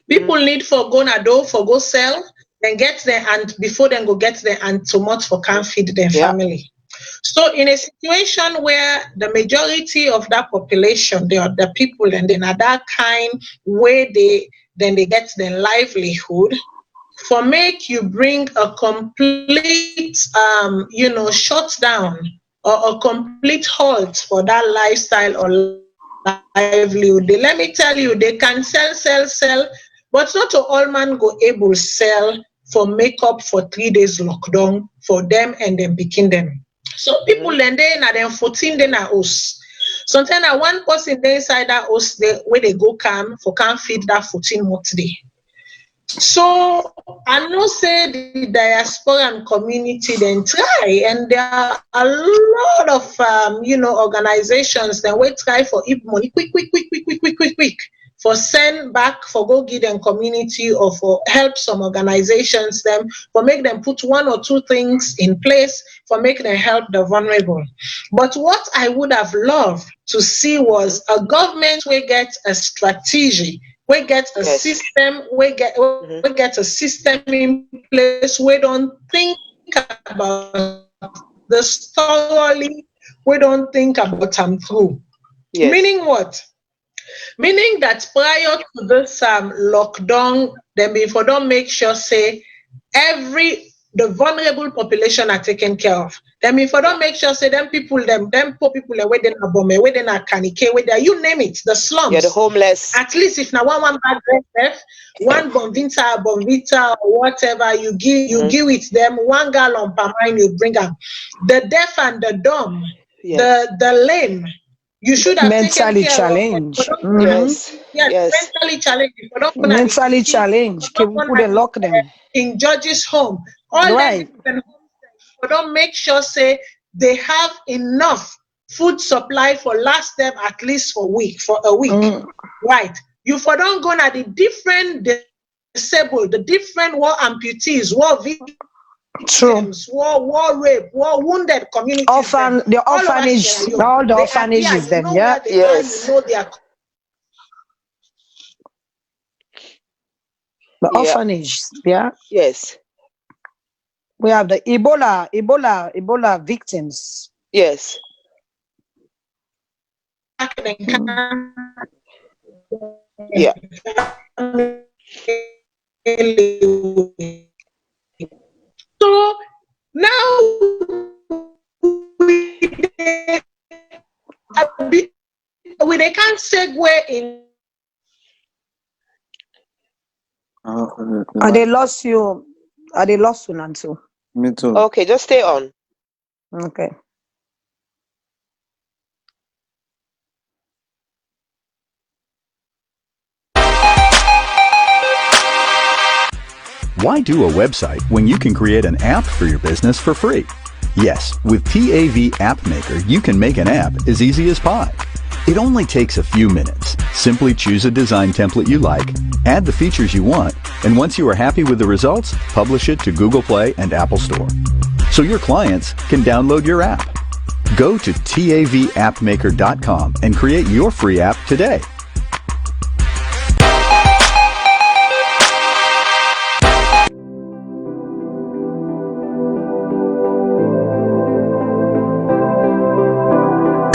People need for go na do for go sell, then get there and before then go get there and too much for can't feed their family. So in a situation where the majority of that population, they are the people, and then at that kind where they get their livelihood, for make you bring a complete shutdown or a complete halt for that lifestyle or livelihood. Let me tell you, they can sell, but not all man go able sell for make up for 3 days lockdown for them and then picking them. So people then na them 14 day na house. Sometimes one person dey inside that house where they go can feed that 14 month day. So I know say the diaspora and community then try, and there are a lot of organizations that will try for if money quick for send back for go give them community or for help some organizations them for make them put 1 or 2 things in place for make them help the vulnerable. But what I would have loved to see was a government will get a strategy, we get a system, we get a system in place. We don't think about this thoroughly. We don't think about them through. Yes. Meaning what? Meaning that prior to this lockdown, then before don't make sure say the vulnerable population are taken care of. Then if I don't make sure say them poor people where they are bomb, where they are canike, where they you name it, the slums. Yeah, the homeless. At least if now one bad left, one bonvita or whatever you give it them, 1 gallon per mile you bring them. The deaf and the dumb, the lame, you should have mentally challenged. Yes, mentally challenged. Mentally challenged. Can we put a lock them in George's home? All right. Don't make sure say they have enough food supply for last them at least for a week. Right. You for don't go na the different disabled, the different war amputees, war victims, war rape, war wounded communities. The orphanage, all the orphanages them, yes. The orphanage, yes. We have the Ebola victims. Yes. Yeah. So now they can't segue in. They lost you? Are they lost you, Nancy? Me too. Okay, just stay on. Okay. Why do a website when you can create an app for your business for free? Yes, with TAV App Maker, you can make an app as easy as pie. It only takes a few minutes. Simply choose a design template you like, add the features you want, and once you are happy with the results, publish it to Google Play and Apple Store. So your clients can download your app. Go to TAVAppmaker.com and create your free app today.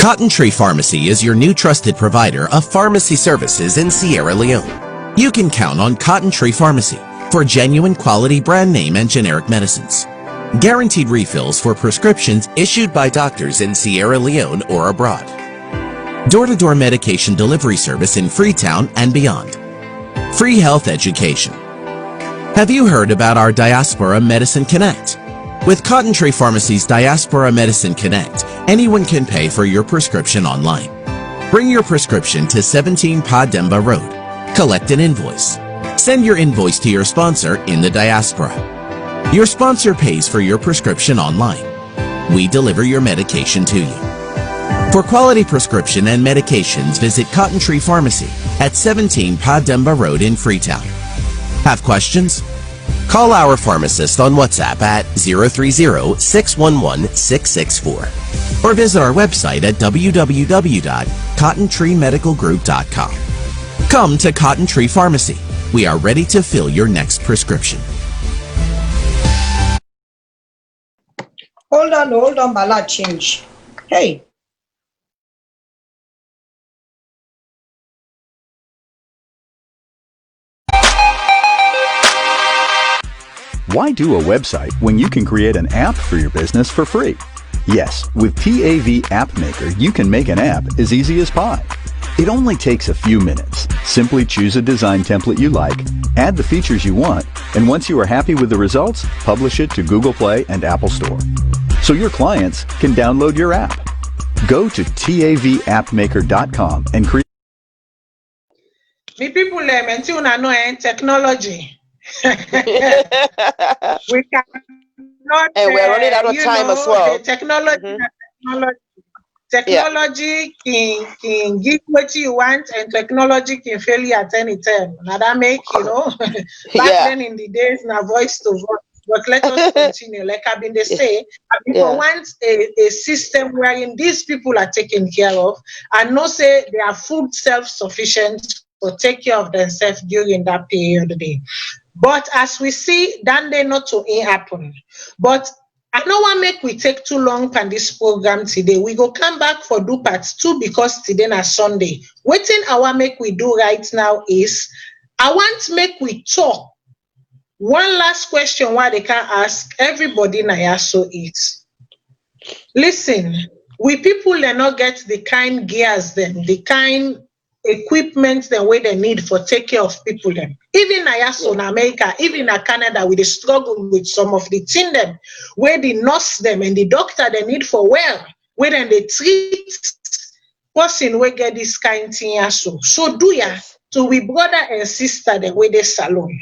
Cotton Tree Pharmacy is your new trusted provider of pharmacy services in Sierra Leone. You can count on Cotton Tree Pharmacy for genuine quality brand name and generic medicines. Guaranteed refills for prescriptions issued by doctors in Sierra Leone or abroad. Door-to-door medication delivery service in Freetown and beyond. Free health education. Have you heard about our Diaspora Medicine Connect? With Cotton Tree Pharmacy's Diaspora Medicine Connect, anyone can pay for your prescription online. Bring your prescription to 17 Pademba Road. Collect an invoice. Send your invoice to your sponsor in the diaspora. Your sponsor pays for your prescription online. We deliver your medication to you. For quality prescription and medications, visit Cotton Tree Pharmacy at 17 Pademba Road in Freetown. Have questions? Call our pharmacist on WhatsApp at 030-611-664 or visit our website at www.cottontreemedicalgroup.com. Come to Cotton Tree Pharmacy. We are ready to fill your next prescription. Hold on, Bala change. Hey. Why do a website when you can create an app for your business for free? Yes, with PAV App Maker, you can make an app as easy as pie. It only takes a few minutes. Simply choose a design template you like, add the features you want, and once you are happy with the results, publish it to Google Play and Apple Store. So your clients can download your app. Go to tavappmaker.com and create. Me people until know technology. We cannot, and we're running out of time as well. Technology can give what you want, and technology can fail you at any time. Now that make back then in the days, now voice to voice. But let us continue. Like I've been say, people want a system wherein these people are taken care of and not say they are food self-sufficient or take care of themselves during that period of the day. But as we see, that day not to happen. But I don't want to make we take too long on this program today. We go come back for do part 2 because today is Sunday. Waiting I want make we do right now is I want to make we talk. One last question why they can ask everybody now so is listen, we people they not get the kind gears them, the kind equipment the way they need for take care of people them. Even in America, even in Canada, we struggle with some of the thing them where the nurse them and the doctor they need for where then they treat person we get this kind thing so do ya to we brother and sister the way they Salone.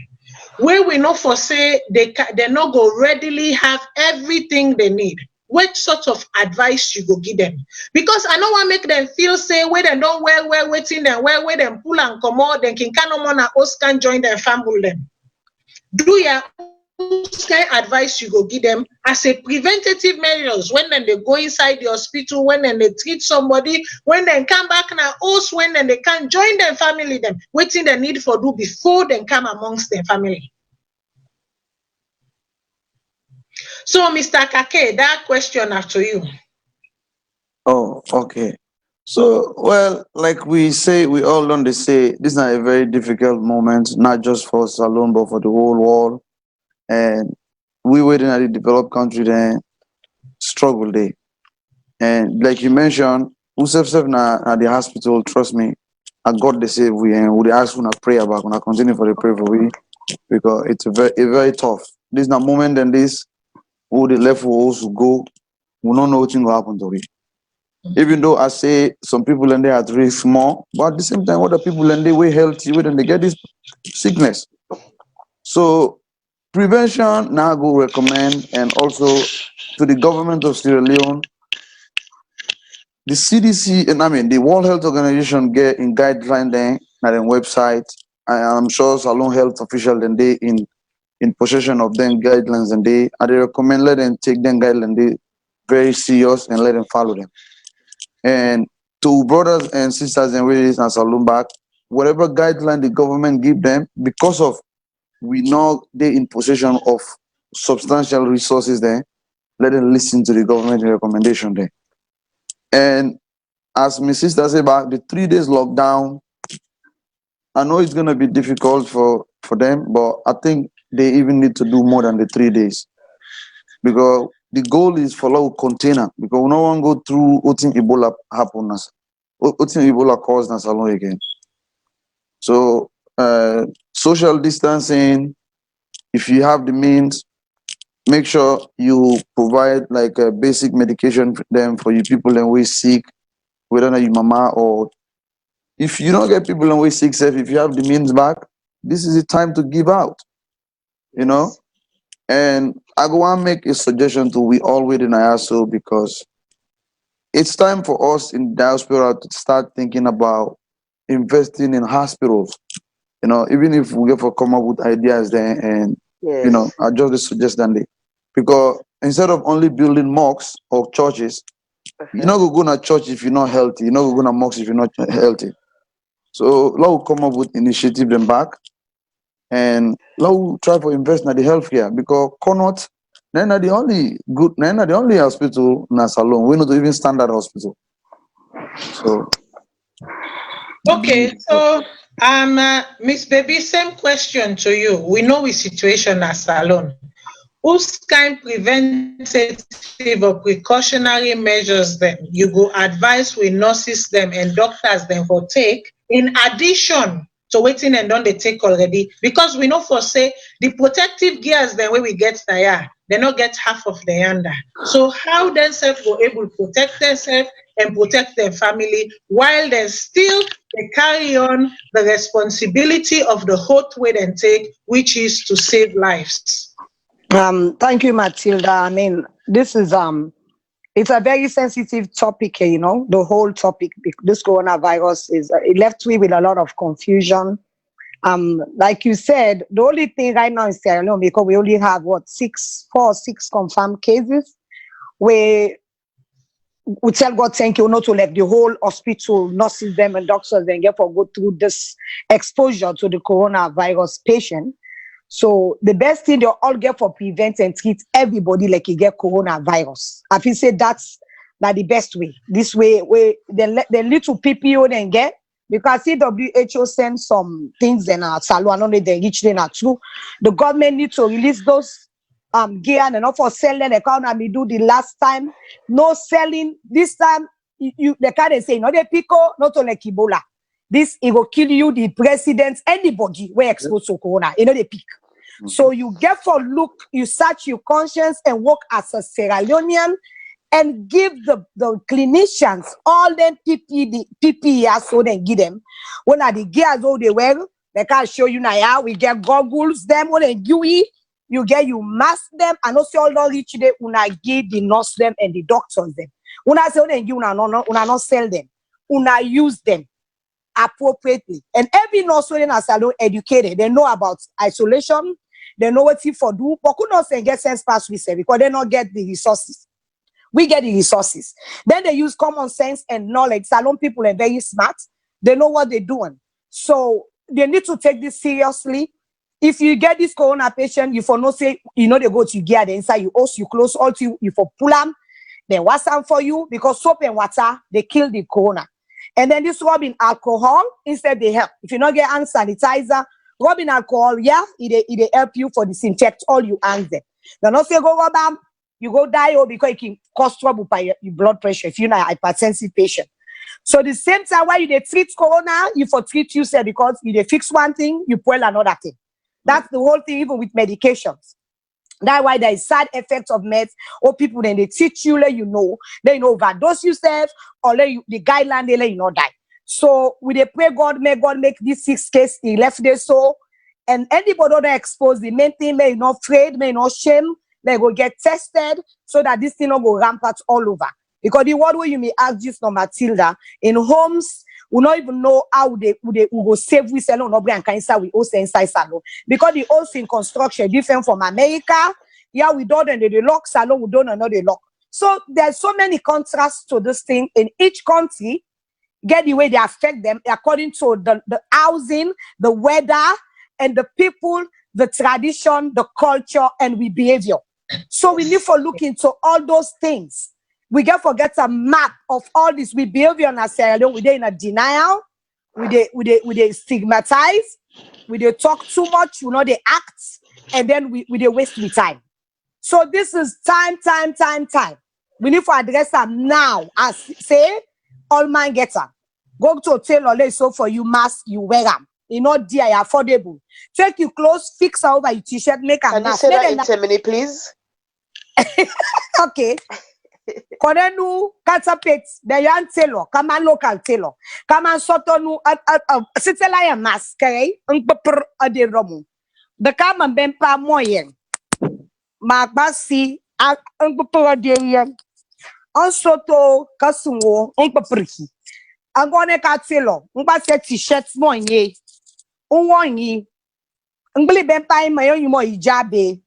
Where we know for say they not go readily have everything they need. What sort of advice you go give them? Because I don't want to make them feel say where they don't well waiting them where them pull and come out then can on a host can join them family them. Do ya kind advice you go give them as a preventative measures when then they go inside the hospital, when then they treat somebody, when they come back now host when then they can join them family them waiting they need for do before they come amongst their family. So, Mr. Kake, that question after you. Oh, okay. So, well, like we say, we all don't say this is not a very difficult moment, not just for Salone, but for the whole world. And we waiting at the developed country then struggle day. And like you mentioned, who serve at the hospital, trust me, I got the save we and we ask when I pray about when I continue for the prayer for we because it's very tough. This is not moment than this. Who the left will also go, we don't know what will happen to it. Even though I say some people and they are at risk more, but at the same time, other people and they way healthy when they get this sickness. So prevention now go recommend and also to the government of Sierra Leone, the CDC and the World Health Organization get in guideline there at their website. I'm sure Salone Health official then they in possession of them guidelines and they recommend let them take them guidelines they very serious and let them follow them. And to brothers and sisters and ladies and Salone back, whatever guideline the government give them, because of we know they in possession of substantial resources there, let them listen to the government recommendation there. And as my sister said about the 3 days lockdown, I know it's gonna be difficult for them, but I think they even need to do more than the 3 days because the goal is for low container because we no one go through what Ebola happen as what Ebola caused in Salone again. So social distancing, if you have the means, make sure you provide like a basic medication for them for you people and we sick, whether or not you mama or if you don't get people and we sick safe, if you have the means back, this is the time to give out, you know. And I go and make a suggestion to we all within IASO because it's time for us in diaspora to start thinking about investing in hospitals. You know, even if we get for come up with ideas there and you know, Yes. I just suggest that because instead of only building mosques or churches, you're not going to church if you're not healthy. You're not going to mosques if you're not healthy. So let's come up with initiative them back and let's try to invest in the healthcare because Connaught, they're not the only good, they're not the only hospital in Salone. We're not even standard hospital. So Okay, so Miss Baby, same question to you. We know we situation at Salone. Whose kind preventative or precautionary measures then you go advise with nurses them and doctors them for take in addition to waiting and don't they take already? Because we know for say the protective gears then when we get there, they not get half of the under. So how themselves go able to protect themselves and protect their family while they still they carry on the responsibility of the whole way they take, which is to save lives. Thank you, Matilda. I mean, this is it's a very sensitive topic, you know, the whole topic. This coronavirus is it left me with a lot of confusion. Like you said, the only thing right now is Sierra Leone because we only have four or six confirmed cases. We tell God thank you not to let the whole hospital, nurses them and doctors then get for go through this exposure to the coronavirus patient. So the best thing they all get for prevent and treat everybody like you get coronavirus. I feel say that's the best way. This way, the little PPO then get because WHO send some things in our Salone, only they reach them are true. The government needs to release those gear and not for selling the economy do the last time. No selling this time. You the kind say no they pico not to like Ebola. This it will kill you, the president, anybody were exposed to corona. You know they pick. So you get for look, you search your conscience and work as a Sierra Leonean and give the clinicians all them PPE so then give them. When are the gears all they wear, they can show you now. We get goggles, them when they you get you mask them and also all don't reach there, una give the nurse them and the doctors them. Una say then you una not sell them, una use them appropriately. And every nurse in a salon educated, they know about isolation, they know what for do, but could not say get sense pass with because they not get the resources. We get the resources. Then they use common sense and knowledge. Salon people are very smart. They know what they're doing. So they need to take this seriously. If you get this corona patient, you for no say, you know, they go to gear the inside, you also you close all to you for pull them, then what's them for you? Because soap and water, they kill the corona. And then this rubbing alcohol, instead they help. If you not get hand sanitizer, rubbing alcohol, yeah, it help you for disinfect all your hands there. Now not say go rub them, you go die or because it can cause trouble by your blood pressure if you're not a hypertensive patient. So the same time while you they treat corona, you for treat you say because you they fix one thing, you pull another thing. That's the whole thing, even with medications. That's why there is side effects of meds, or people then they teach you, let you know, they overdose yourself, or let you the guideline, they let you not die. So we they pray God make this 6 case he left there so, and anybody that exposed, the main thing may not afraid, may not shame, they go get tested so that this thing not go rampant all over. Because the word where you may ask this no Matilda, in homes, we don't even know how they go save we salon no and cancer we also inside salon. Because the house in construction different from America. Yeah, we don't know the lock salon, we don't know the lock. So there's so many contrasts to this thing in each country, get the way they affect them according to the housing, the weather, and the people, the tradition, the culture, and we behavior. So we need to look into all those things. we get forget a map of all this. We behavior in Sierra Leone. We in a denial. We stigmatize. We talk too much. We know they act, and then we waste the time. So this is time. We need to address them now. As say, all man get them. Go to hotel or so for you mask, you wear them. You know, dear, affordable. Take your clothes, fix over your t-shirt, make a Can mask. you say that in 10 minutes, please? Okay. Konenu katapet the young tailor, come on local tailor, come on sotonu sitela mask, unpur ade romu. The come and bempa moyen. Magbasi unpur ade yen. On soto kasungo unpurki. I'm gonna cut tailor, umpa set t-shirts moye. Unwanyi. Unbeli bempa mayo you mo ijabe.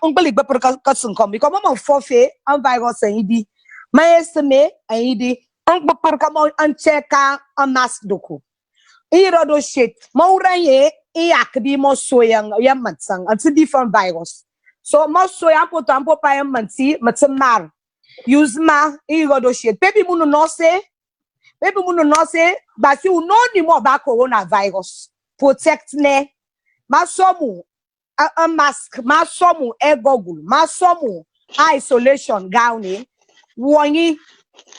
Unbeli bepur kasun come because mama forfeit and virus and idi. My estimate and idi. Unbepur come and check a mask doku. Irodo shit. Mauranye akbi mo soyang yamatsang and it's different virus. So most soyang po tampo pa yamansi matsamar. Use ma irodo shit. Baby munu no say. But you know ni more about coronavirus. Protect ne. Masomu a mask. Masomu e goggle. Masomu isolation gown. Wangi.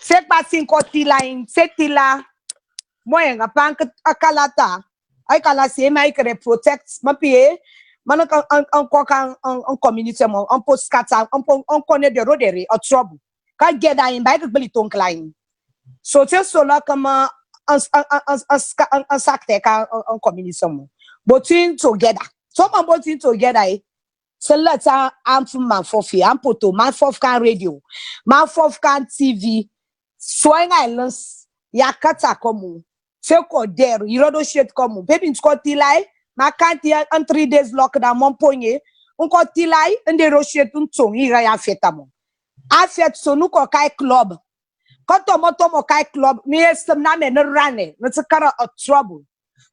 Set passing kotila in setila. Moyenga pank akalata. I kala say my protect mapie. Manaka on community on post scatter on corner the rodery or trouble. Can't get that in by the belly tongue line. So tell sola kama an sakte on community botin together. Some botin together. So let's am from man for fee, am poto, man for can radio, man for can TV, swing islands, yakata komu, seko there, you know shit komu, baby in Scotty ma can't and 3 days lockdown, mon ponye, unko tilai, and the rochette untung, ira ya fetamo. Afet so nuko kai club. Koto moto mo kai club, mi estem na me no rane, let's a trouble.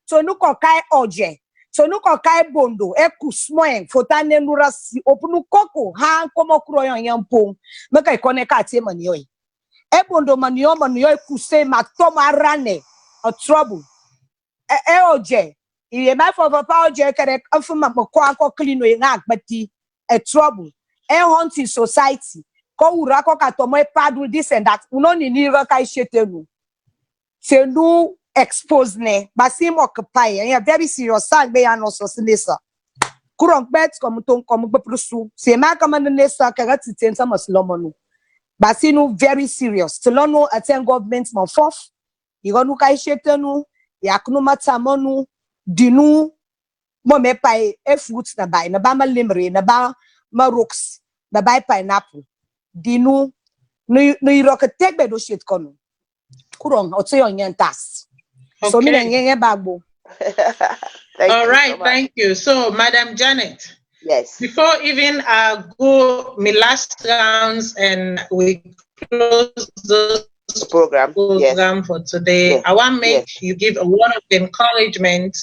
So nuko kai oje. So nuko kai bondo, eku smoeng, fotane nurasi, opunu koko, ha komo kroyon yampong, meka ikone ka te manioy. E bondo manioy kuse matoma rane, a trouble. Oje, iye ma for papa oje kere afuma moko ako klino ngak bati, a trouble. Hunting society, ko urako katomo e padu this and that, unoni niga kai shetenu. Se nu expose ne basim occupy and very serious sang be anoso sinesa kurong bet comme beprusu se ma kama nesa kagati tensa maslomonu basinu very serious tolono attend government mon fof igonu kai shetenu yaknu matamonu dinu mo me pai e fruit na bai na ba malimre na ba maroks na bai pineapple dinu no iroketek be do shit kono kurong otso nyantas. Okay. So bagbo. All right, thank you. So, Madam Janet. Yes. Before even I go my last rounds and we close the program for today, yes. I want to make you give a word of encouragement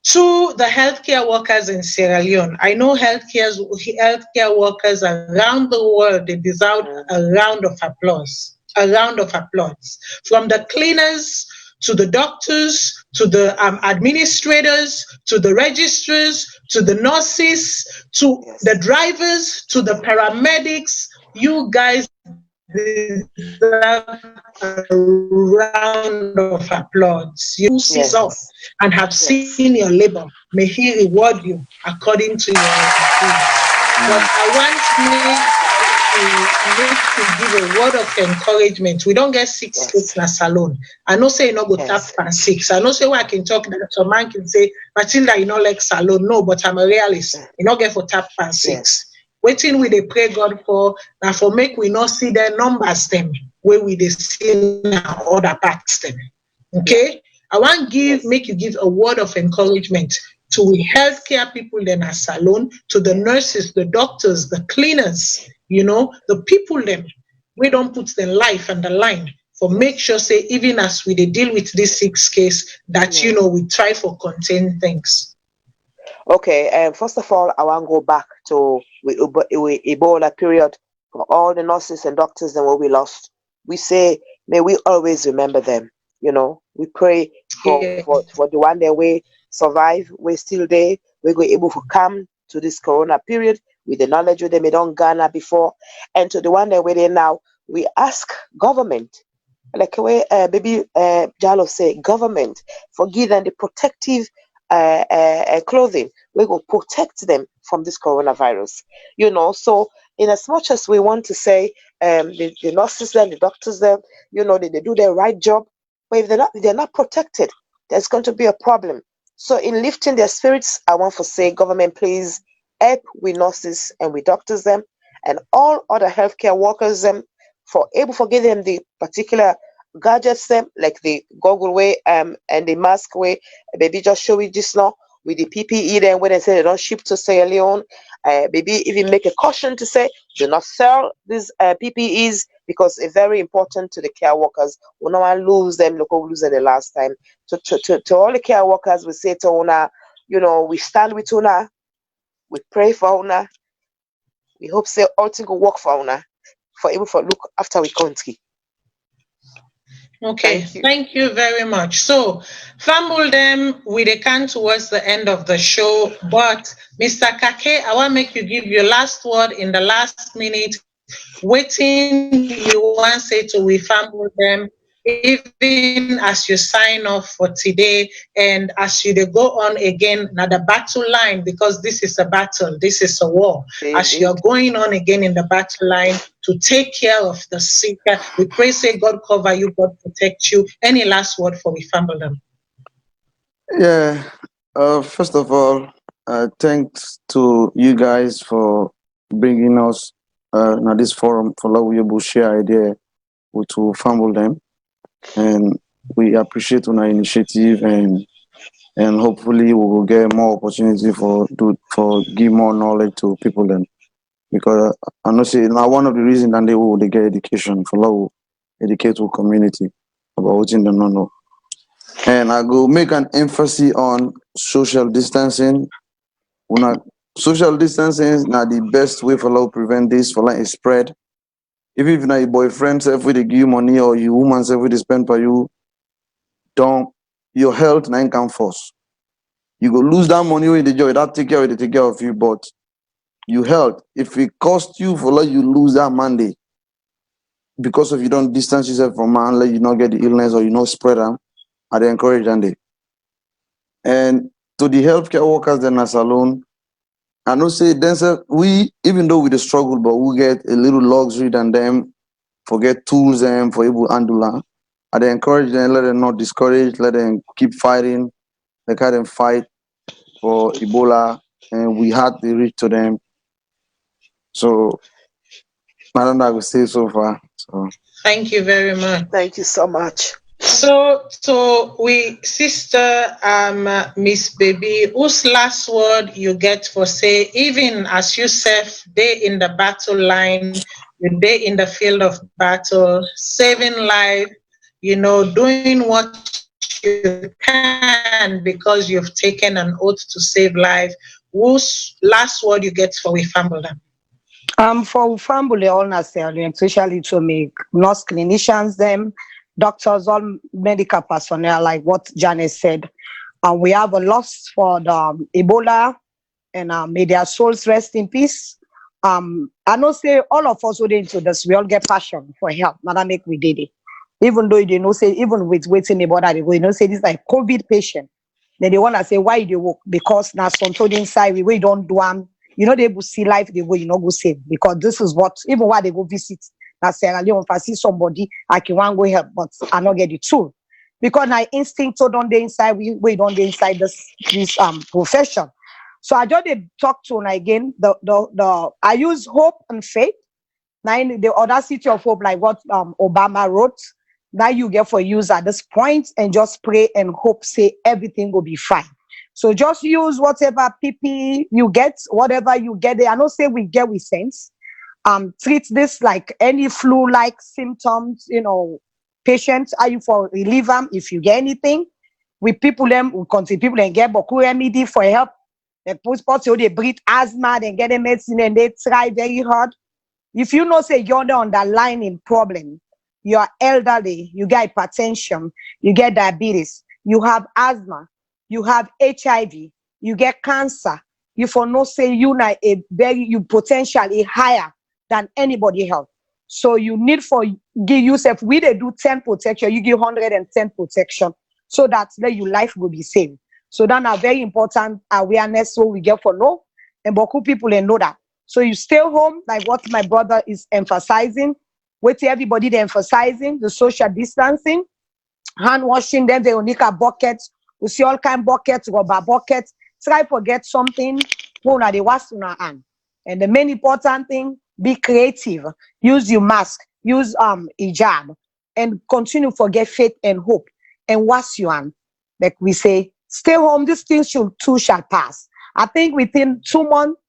to the healthcare workers in Sierra Leone. I know healthcare workers around the world, they deserve a round of applause. A round of applause. From the cleaners to the doctors, to the administrators, to the registrars, to the nurses, to the drivers, to the paramedics. You guys deserve a round of applause. You cease off and have seen your labor. May he reward you according to your activity. But I want to give a word of encouragement. We don't get 6 states in a Salone. I know say you know go tap and 6. I know say why I can talk that some man can say, Matilda, you know like Salone. No, but I'm a realist. You know get for tap and 6. Waiting we they pray God for now for make we not see their numbers them where we they see now other parts them. Okay? I want make you give a word of encouragement to healthcare people in a Salone, to the nurses, the doctors, the cleaners. You know, the people them, we don't put their life on the line for make sure say, even as we deal with this 6 case, that, you know, we try for contain things. Okay, first of all, I want to go back to Ebola period for all the nurses and doctors and what we lost. We say, may we always remember them. You know, we pray for the one that we survive, we're still there, we're going able to come to this corona period with the knowledge that they made on Ghana before, and to the one that we're there now, we ask government, like the way baby Jalo say, government, for give them the protective clothing. We will protect them from this coronavirus. You know, so in as much as we want to say the nurses them, the doctors them, you know, they do their right job, but if they're not protected, there's going to be a problem. So in lifting their spirits, I want to say, government, please help with nurses and with doctors them and all other healthcare workers them for able to give them the particular gadgets them, like the goggle way and the mask way. Maybe just show it just now with the PPE then when they say they don't ship to Sierra Leone. Maybe even make a caution to say do not sell these PPEs because it's very important to the care workers. We don't want to lose them, look, we lose them the last time. To all the care workers, we say to Una, you know, we stand with Una, we pray for Una, we hope say all things will work for Una, for able to look after we country. Okay, thank you very much. So, fumble them, we they come towards the end of the show, but Mr. Kake, I want to make you give your last word in the last minute. Waiting, you want to say to we fumble them, even as you sign off for today and as you go on again now the battle line, because this is a battle, this is a war. As you're going on again in the battle line to take care of the sick, we pray, say God cover you, God protect you. Any last word for we fumble them? Yeah. First of all, thanks to you guys for bringing us now this forum for love we able share idea to fumble them, and we appreciate our initiative and hopefully we will get more opportunity for give more knowledge to people then, because I know say now one of the reasons that they will get education for love educate our community about what they don't know. And I go make an emphasis on social distancing. Social distancing is not the best way for love prevent this for like a spread. If now your boyfriend self with give you money or your woman self with spend for you, don't your health nine can force. You go lose that money with the joy that take care of you, but you health, if it cost you for like you lose that Monday because of you don't distance yourself from man, like you not get the illness or you not spread them, I'd encourage them. And to the healthcare workers then as Salone, I know say then we, even though we the struggle, but we get a little luxury than them, forget tools and for able to handle that. I'd encourage them, let them not discourage, let them keep fighting, let them fight for Ebola, and we had to reach to them. So I don't know I will say so far. So thank you very much. Thank you so much. So we sister Miss Baby, whose last word you get for say, even as you self they in the battle line, you they in the field of battle, saving life, you know, doing what you can because you've taken an oath to save life. Whose last word you get for we fumble them? For family all necessarily, especially to make nurse clinicians, them, doctors, all medical personnel, like what Janice said. We have a loss for the Ebola, and may their souls rest in peace. I know say all of us who into this, we all get passion for help. Not make we did it. Even though they know say, even with waiting about that, they go, you know, say this like COVID patient. Then they want to say why they work, because now some told inside we don't do them. You know, they go see life, they go, you know, go save. Because this is what, even while they go visit, now Sierra Leone, if I see somebody, I can want to go help, but I not get the tool. Because my instinct so don't they inside, we don't they inside this profession. So I just talk to them again, I use hope and faith. Now in the audacity of hope, like what Obama wrote, now you get for use at this point and just pray and hope, say everything will be fine. So just use whatever PP you get, whatever you get there. I don't say we get with sense. Treat this like any flu-like symptoms, you know, patients, are you for relieve them if you get anything. With people, them, we continue people and get Boku remedy for help. The post they breathe asthma, then get a medicine and they try very hard. If you know, say you're the underlying problem, you are elderly, you get hypertension, you get diabetes, you have asthma, you have HIV, you get cancer, you for no say you potentially higher than anybody else. So you need for give yourself, we they do 10 protection, you give 110 protection, so that your life will be saved. So that's a very important awareness so we get for know, and beaucoup people know that. So you stay home, like what my brother is emphasizing, with everybody they emphasizing, the social distancing, hand washing, then the unica buckets, we see all kind buckets, rubber buckets, try to get something, when they wash on our hand. And the main important thing, be creative, use your mask, use hijab, and continue to get faith and hope, and wash your hand. Like we say, stay home, this thing too shall pass. I think within 2 months,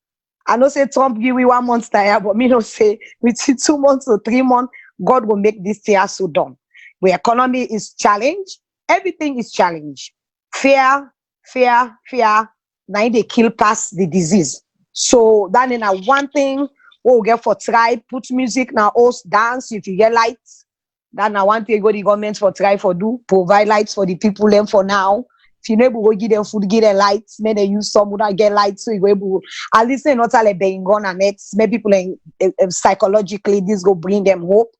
I know say Trump give me 1 month time, but me no say within 2 months or 3 months, God will make this year so done. The economy is challenged, everything is challenged. Fear. Now they kill past the disease. So then in one thing, we get for try, put music now, host dance if you get lights. Then I want to go the government for try for do, provide lights for the people them for now. If you know able to give them food, give them lights, may they use some would get lights so you go able at least not all like being gone and it's maybe people psychologically this go bring them hope.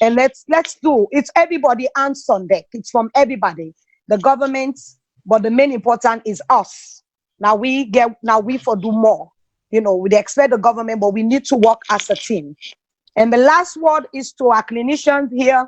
And let's do it's everybody hands on deck. It's from everybody, the government, but the main important is us. Now we for do more. You know, we expect the government, but we need to work as a team. And the last word is to our clinicians here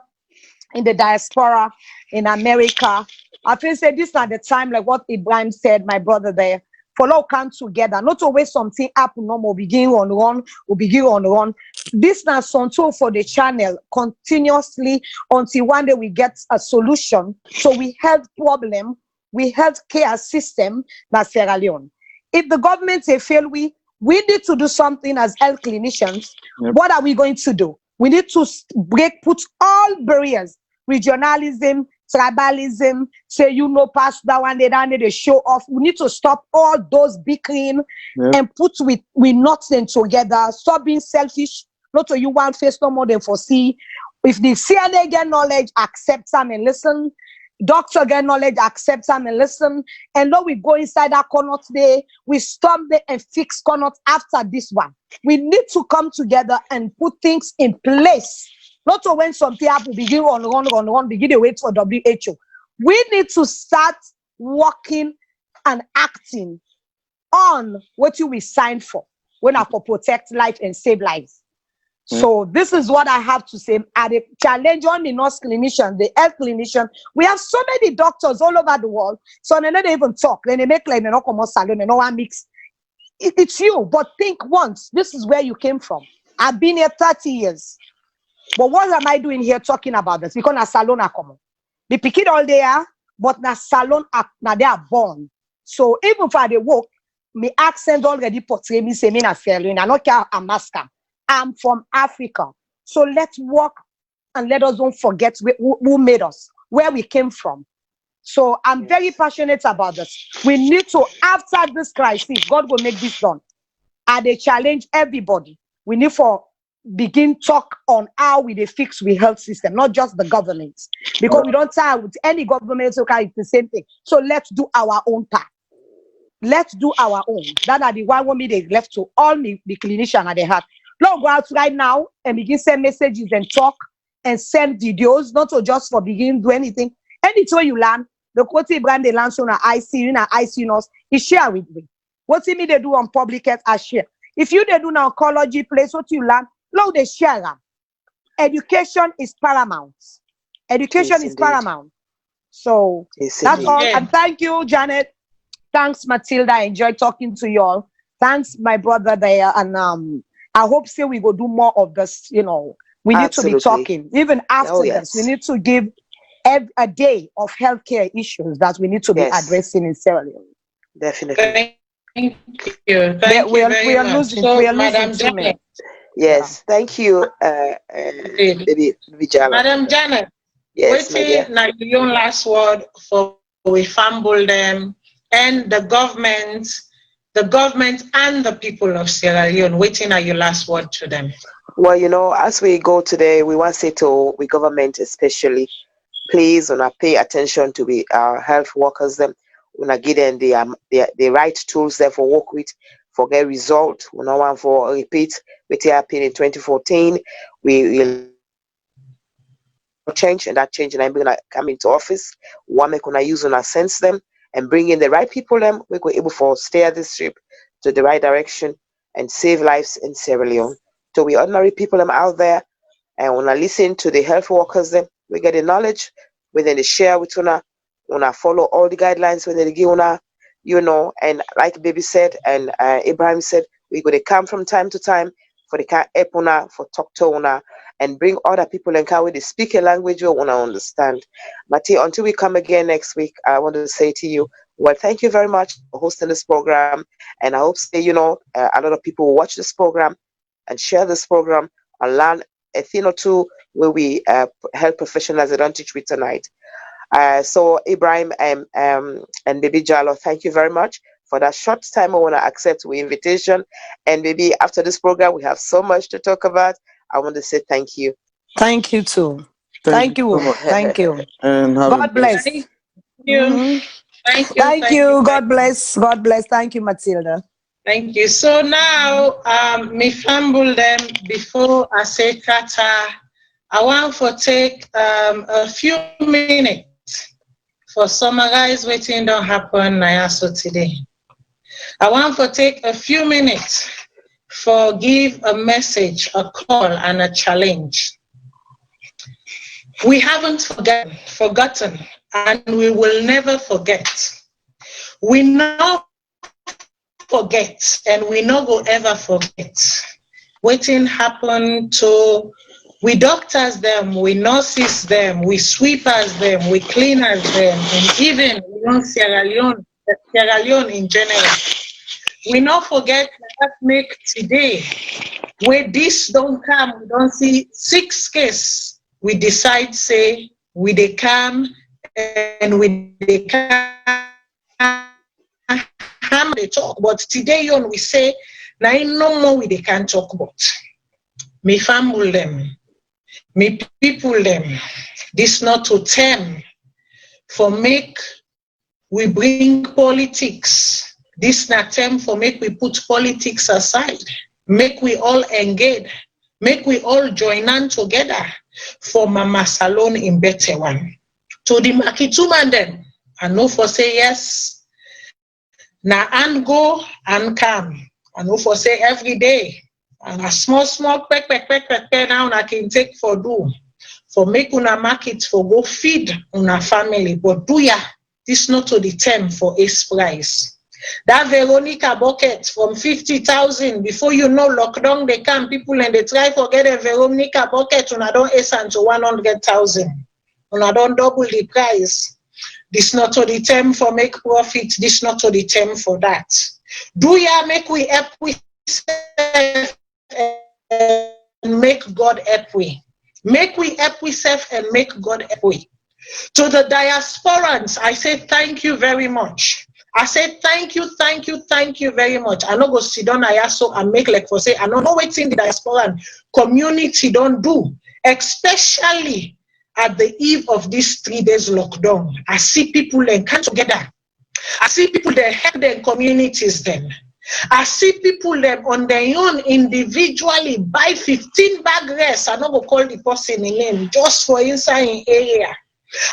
in the diaspora, in America. I feel say this at the time, like what Ibrahim said, my brother there, for all come together, not always something happen, no more begin on run. This now something for the channel continuously until one day we get a solution. So we have problem, we have care system that's Sierra Leone. If the government say fail, we need to do something as health clinicians. Yep. What are we going to do? We need to put all barriers, regionalism, tribalism, say pass that one, they show off. We need to stop all those bickering. Yep. And put we nothing together. Stop being selfish. Not to you one face no more than foresee. If the CNA get knowledge, accept them and listen. Doctor get knowledge, accept them and listen. And now we go inside that corner today, we stop there and fix corner after this one. We need to come together and put things in place. Not to when some people begin run, begin to wait for WHO. We need to start working and acting on what we signed for. When I for protect life and save lives. So this is what I have to say. At the challenge on the nurse clinician, the health clinician, we have so many doctors all over the world. So they don't even talk. Then they make like they don't come on Salone, they don't mix. It's you, but think once. This is where you came from. I've been here 30 years. But what am I doing here talking about this? Because na Salone are common. The pick it all there, but na Salone now they are born. So even for the work, my accent already portray me say me na Salone. I not care a masker. I'm from Africa. So let's work and let us don't forget who made us, where we came from. So I'm very passionate about this. We need to, after this crisis, God will make this done. And they challenge everybody. We need to begin talk on how we fix the health system, not just the government. Because we don't tie with any government, okay, it's the same thing. So let's do our own part. Let's do our own. That are the one me they left to all the clinicians that they have. Lord, go out right now and begin send messages and talk and send videos, not to just for begin do anything. Anything you learn, the quality brand they learn on ICU nurse, is share with me. What me they do on public health, I share. If you they do now oncology place, what you learn, Lord, they share them. Education is paramount. Education is paramount. So that's all. And thank you, Janet. Thanks, Matilda. I enjoyed talking to you all. Thanks, my brother there. And I hope say we go do more of this, we need to be talking. Even after this, we need to give a day of healthcare issues that we need to be addressing in Sierra Leone. Definitely. Thank you. Thank you very much. We are losing 2 minutes. Yes, thank you, baby Jalo. Madam Janet, waiting now your last word for we fumble them and the government and the people of Sierra Leone, waiting at your last word to them. Well, you know, as we go today, we want to say to the government especially, please pay attention to the health workers them. Give them the right tools there for work with, for get result. We don't want for repeat what happened in 2014. We will change, and that change and I'm gonna come into office. One make gonna use sense them and bring in the right people them. We go able for steer this ship to the right direction and save lives in Sierra Leone. So we ordinary people them out there, and when I listen to the health workers them, we get the knowledge, we then share with una follow all the guidelines when they give una, you know, and like Baby said and Abraham said, we go to come from time to time for the can help una, for talk to una, and bring other people and can we speak a language you wanna understand. Mati, until we come again next week, I want to say to you, well, thank you very much for hosting this program, and I hope a lot of people will watch this program and share this program and learn a thing or two where we health professionals that don't teach me tonight. So Ibrahim and Baby Jalo, thank you very much for that short time. I want to accept the invitation, and maybe after this program we have so much to talk about. I want to say thank you. Thank you too. Thank you. So much. Thank you. And God bless. Thank you. Mhm. Thank you. God bless. God bless. Thank you, Matilda. Thank you. So now, me fumble them before I say tata. I want to take a few minutes for summarize what don't happen so today. I want to take a few minutes for give a message, a call, and a challenge. We haven't forgotten, and we will never forget. We now forget, and we no go ever forget. Waiting happen to we doctors them, we nurses them, we sweepers them, we cleaners them, and even Sierra Leone in general. We not forget that make today, where this don't come, we don't see 6 cases. We decide say we they come and we they come. They talk about today on we say now no more we they can't talk about. Me family them, me people them. This not to term for make we bring politics. This not term for make we put politics aside. Make we all engage. Make we all join on together for Mama Salone in better one. To the Makituman then, I know for say yes. Now and go and come. I know for say every day. And a small peck now I can take for do. For make una market for go feed una family. But do ya, this not to the term for ace price. That Veronica bucket from 50,000 before you know lockdown they come people and they try for get a Veronica bucket una don't ace to 100,000. Una don't double the price. This not to the term for make profit. This not to the term for that. Do ya make we help we and make God help we. Make we help we self and make God help we. To the diasporans, I say thank you very much. I say thank you very much. I no go sit down so and make like for say I don't know what's in the diaspora community don't do, especially at the eve of this 3 days lockdown. I see people then come together. I see people that help their communities then. I see people them on their own individually buy 15 bag rest. I not go call the person in name just for inside in area.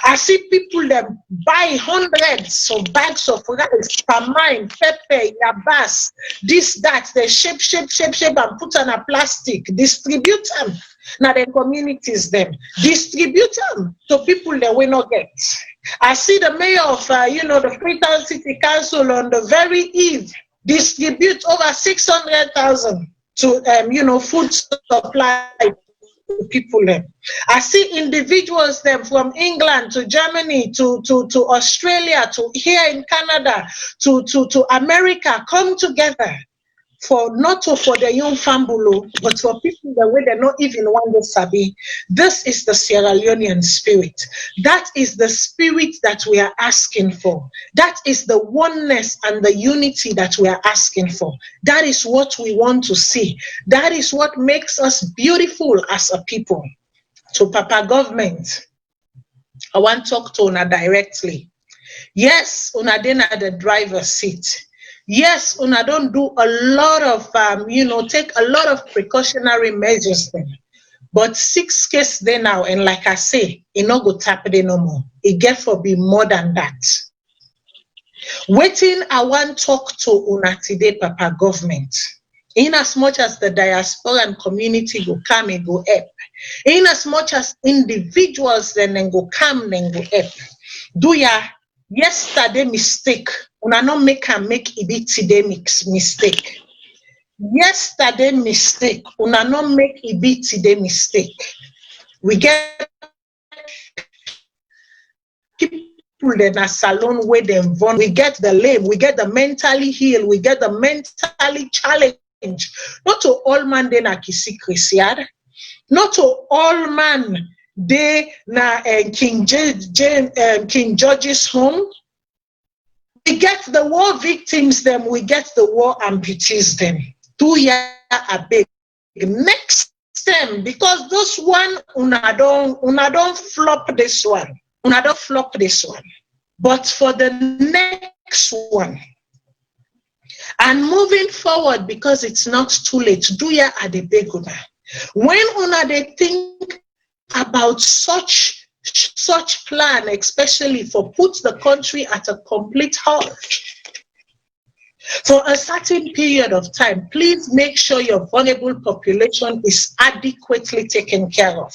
I see people them buy hundreds of bags of rice, tamine, pepper, yabas, this, that, they shape and put on a plastic, distribute them. Now the communities them, distribute them to people that will not get. I see the mayor of, the Freetown City Council on the very eve, distribute over 600,000 to, food supply people them. I see individuals them from England to Germany to Australia to here in Canada to America come together for not for the young family, but for people the way they not even want to sabi. This is the Sierra Leonean spirit. That is the spirit that we are asking for. That is the oneness and the unity that we are asking for. That is what we want to see. That is what makes us beautiful as a people. To Papa government, I want to talk to Una directly. Yes, Una then at the driver's seat. Yes, Una don't do a lot of, take a lot of precautionary measures then. But 6 cases there now, and like I say, it no go tap there no more. It get for be more than that. Waiting, I want talk to Una today, Papa government. In as much as the diaspora and community go come and go up, in as much as individuals then go come and go up, do ya yesterday mistake? Una not make it be today mistake. Yesterday mistake, una not make it be today mistake. We get people in a salon where them born. We get the lame, we get the mentally ill, we get the mentally challenged. Not to all man they na kisi Christian. Not to all man they na King George's home. We get the war victims them, we get the war amputees them. 2 years a big next time, because this one una don't flop this one. Una don't flop this one. But for the next one, and moving forward, because it's not too late, do ya at the big una. When una they think about such plan, especially for put the country at a complete halt for a certain period of time, please make sure your vulnerable population is adequately taken care of.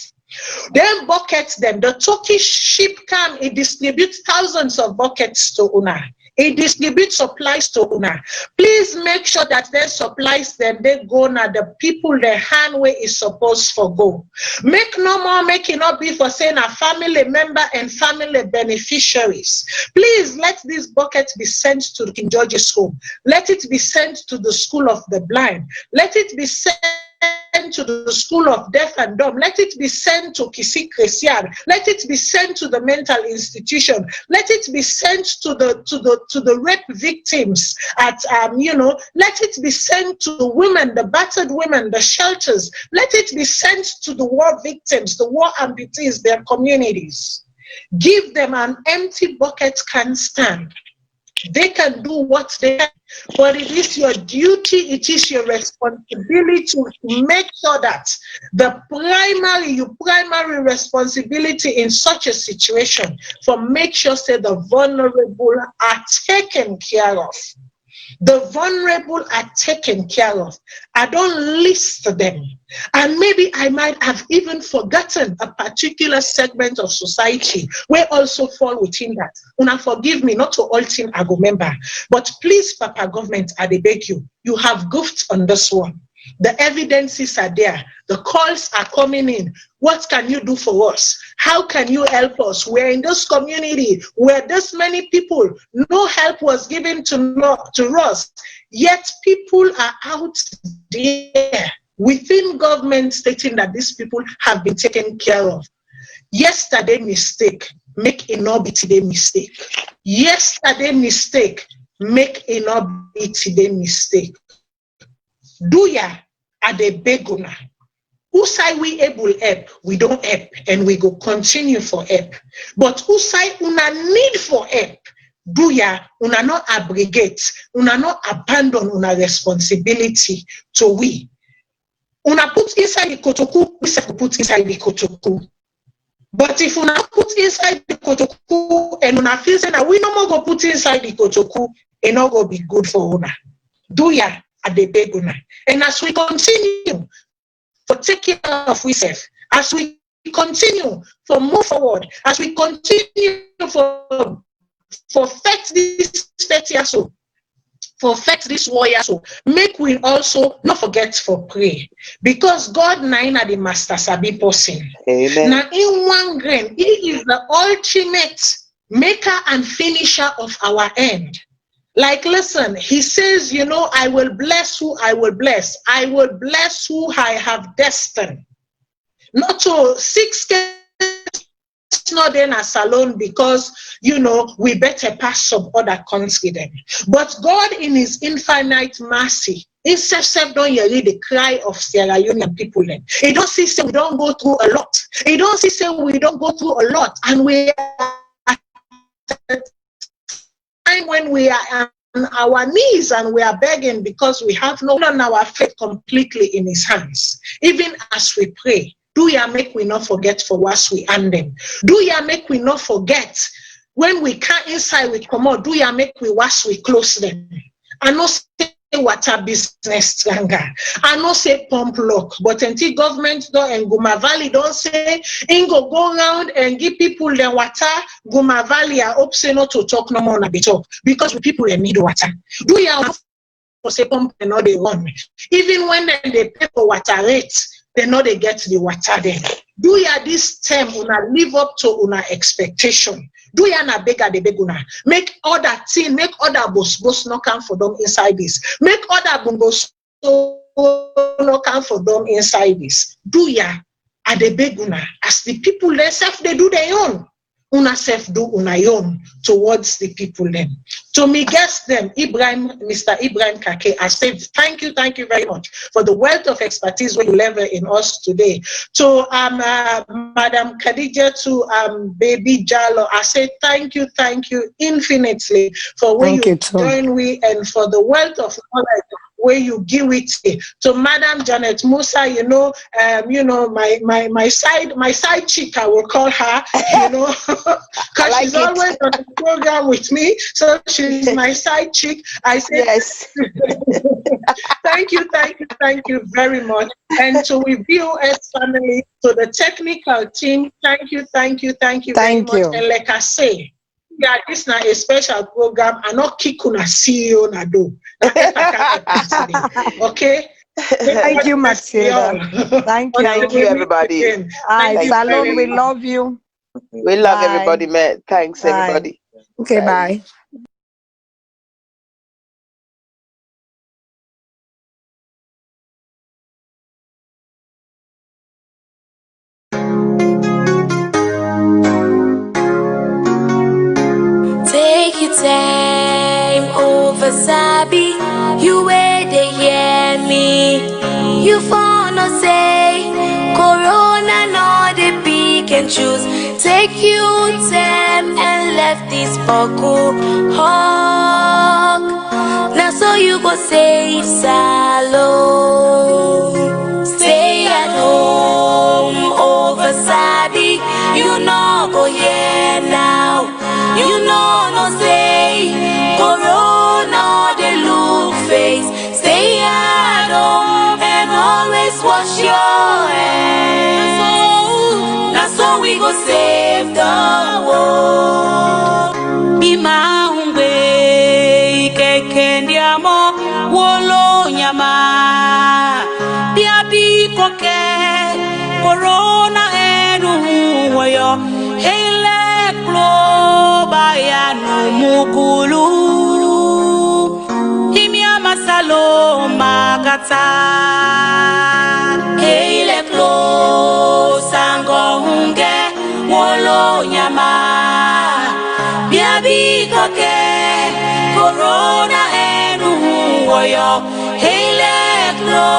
Then buckets them. The Turkish ship come, it distributes thousands of buckets to una. It distributes supplies to una. Please make sure that their supplies them they go now the people the hand way is supposed for go. Make no more, make it not be for saying a family member and family beneficiaries. Please let these buckets be sent to King George's home. Let it be sent to the school of the blind. Let it be sent to the school of deaf and dumb. Let it be sent to Kisi Christian. Let it be sent to the mental institution. Let it be sent to the rape victims at let it be sent to the women, the battered women, the shelters. Let it be sent to the war victims, the war amputees, their communities. Give them an empty bucket can stand. They can do what they can, but it is your duty, it is your responsibility to make sure that the primary responsibility in such a situation for make sure that the vulnerable are taken care of. The vulnerable are taken care of. I don't list them. And maybe I might have even forgotten a particular segment of society where also fall within that. Una forgive me, not to all things I go member. But please, Papa government, I beg you, you have goofed on this one. The evidences are there. The calls are coming in. What can you do for us? How can you help us? We're in this community where this many people, no help was given to us. Yet people are out there within government stating that these people have been taken care of. Yesterday mistake, make it not be today mistake. Yesterday mistake, make it not be today mistake. Do ya at the beguna? Who say we able help? We don't help, and we go continue for help. But who say una need for help? Do ya una not abrogate, una not abandon una responsibility to we. Una put inside the kotoku, we say put inside the kotoku. But if una put inside the kotoku and una feel say that we no more go put inside the kotoku, it not go be good for una. Do ya at the beguna? And as we continue for taking care of ourselves, as we continue for move forward, as we continue for fight this 30 years old, for fight this warrior, so make we also not forget for pray, because God nine are the master sabi person. Amen. Now in one grain, He is the ultimate maker and finisher of our end. Like, listen, he says, you know, I will bless who I will bless. I will bless who I have destined. Not to 6 not in a Salone because, you know, we better pass some other country them. But God in his infinite mercy, instead don't you read the cry of Sierra Leonean people then. He don't see say we don't go through a lot. He don't see say we don't go through a lot. And we are at a time when we are on our knees and we are begging because we have no on our faith completely in his hands. Even as we pray, do ya make we not forget for what we earn them? Do ya make we not forget when we can't inside we come out? Do ya make we wash we close them? I know say water business stronger. I know say pump lock, but until government don't and Guma Valley don't say Ingo go around and give people the water. Guma Valley are up say not to talk no more na talk because people they need water. Do ya say pump and not they run? Even when they pay for water rates, they know they get the water then. Do ya this term una live up to una expectation? Do ya na bega de beguna? Make other thing, make other boss no come for them inside this. Make other boss no come for them inside this. Do ya at the beguna as the people themselves they do their own. Una self do una own towards the people then. To me, guess them, Mr. Ibrahim Kake, I say thank you very much for the wealth of expertise we level in us today. To Madam Khadija, to Baby Jalo, I say thank you infinitely for when you join we and for the wealth of knowledge where you give it to Madam Janet Musa, you know, my side chick, I will call her, you know, because she's always on the program with me, so she's my side chick. I say yes. Thank you very much. And to review as family, to the technical team, thank you very much. And like I say, yeah, this is not a special program. I not kick on a CEO na do. Okay. Thank you, Matilda. Thank you, everybody. Hi, Salone, we love you. We love everybody, man. Thanks, everybody. Okay, bye. Take your time over Sabi. You where they hear me. You for no say Corona no they pick and choose. Take you time and left this buckle hawk. Now so you go save Salone. Stay at home over Sabi. You know go here now. You know no say Corona they look face. Stay at home and always wash your hands. That's how we go save the world. Be my umbe kekendiamo wolo nyama. Biabi koke Corona enu wayo hele bayanu mukulu himia masalo magata hele klo sango hunge wolo nyama biabi koke Corona enu woyo hele klo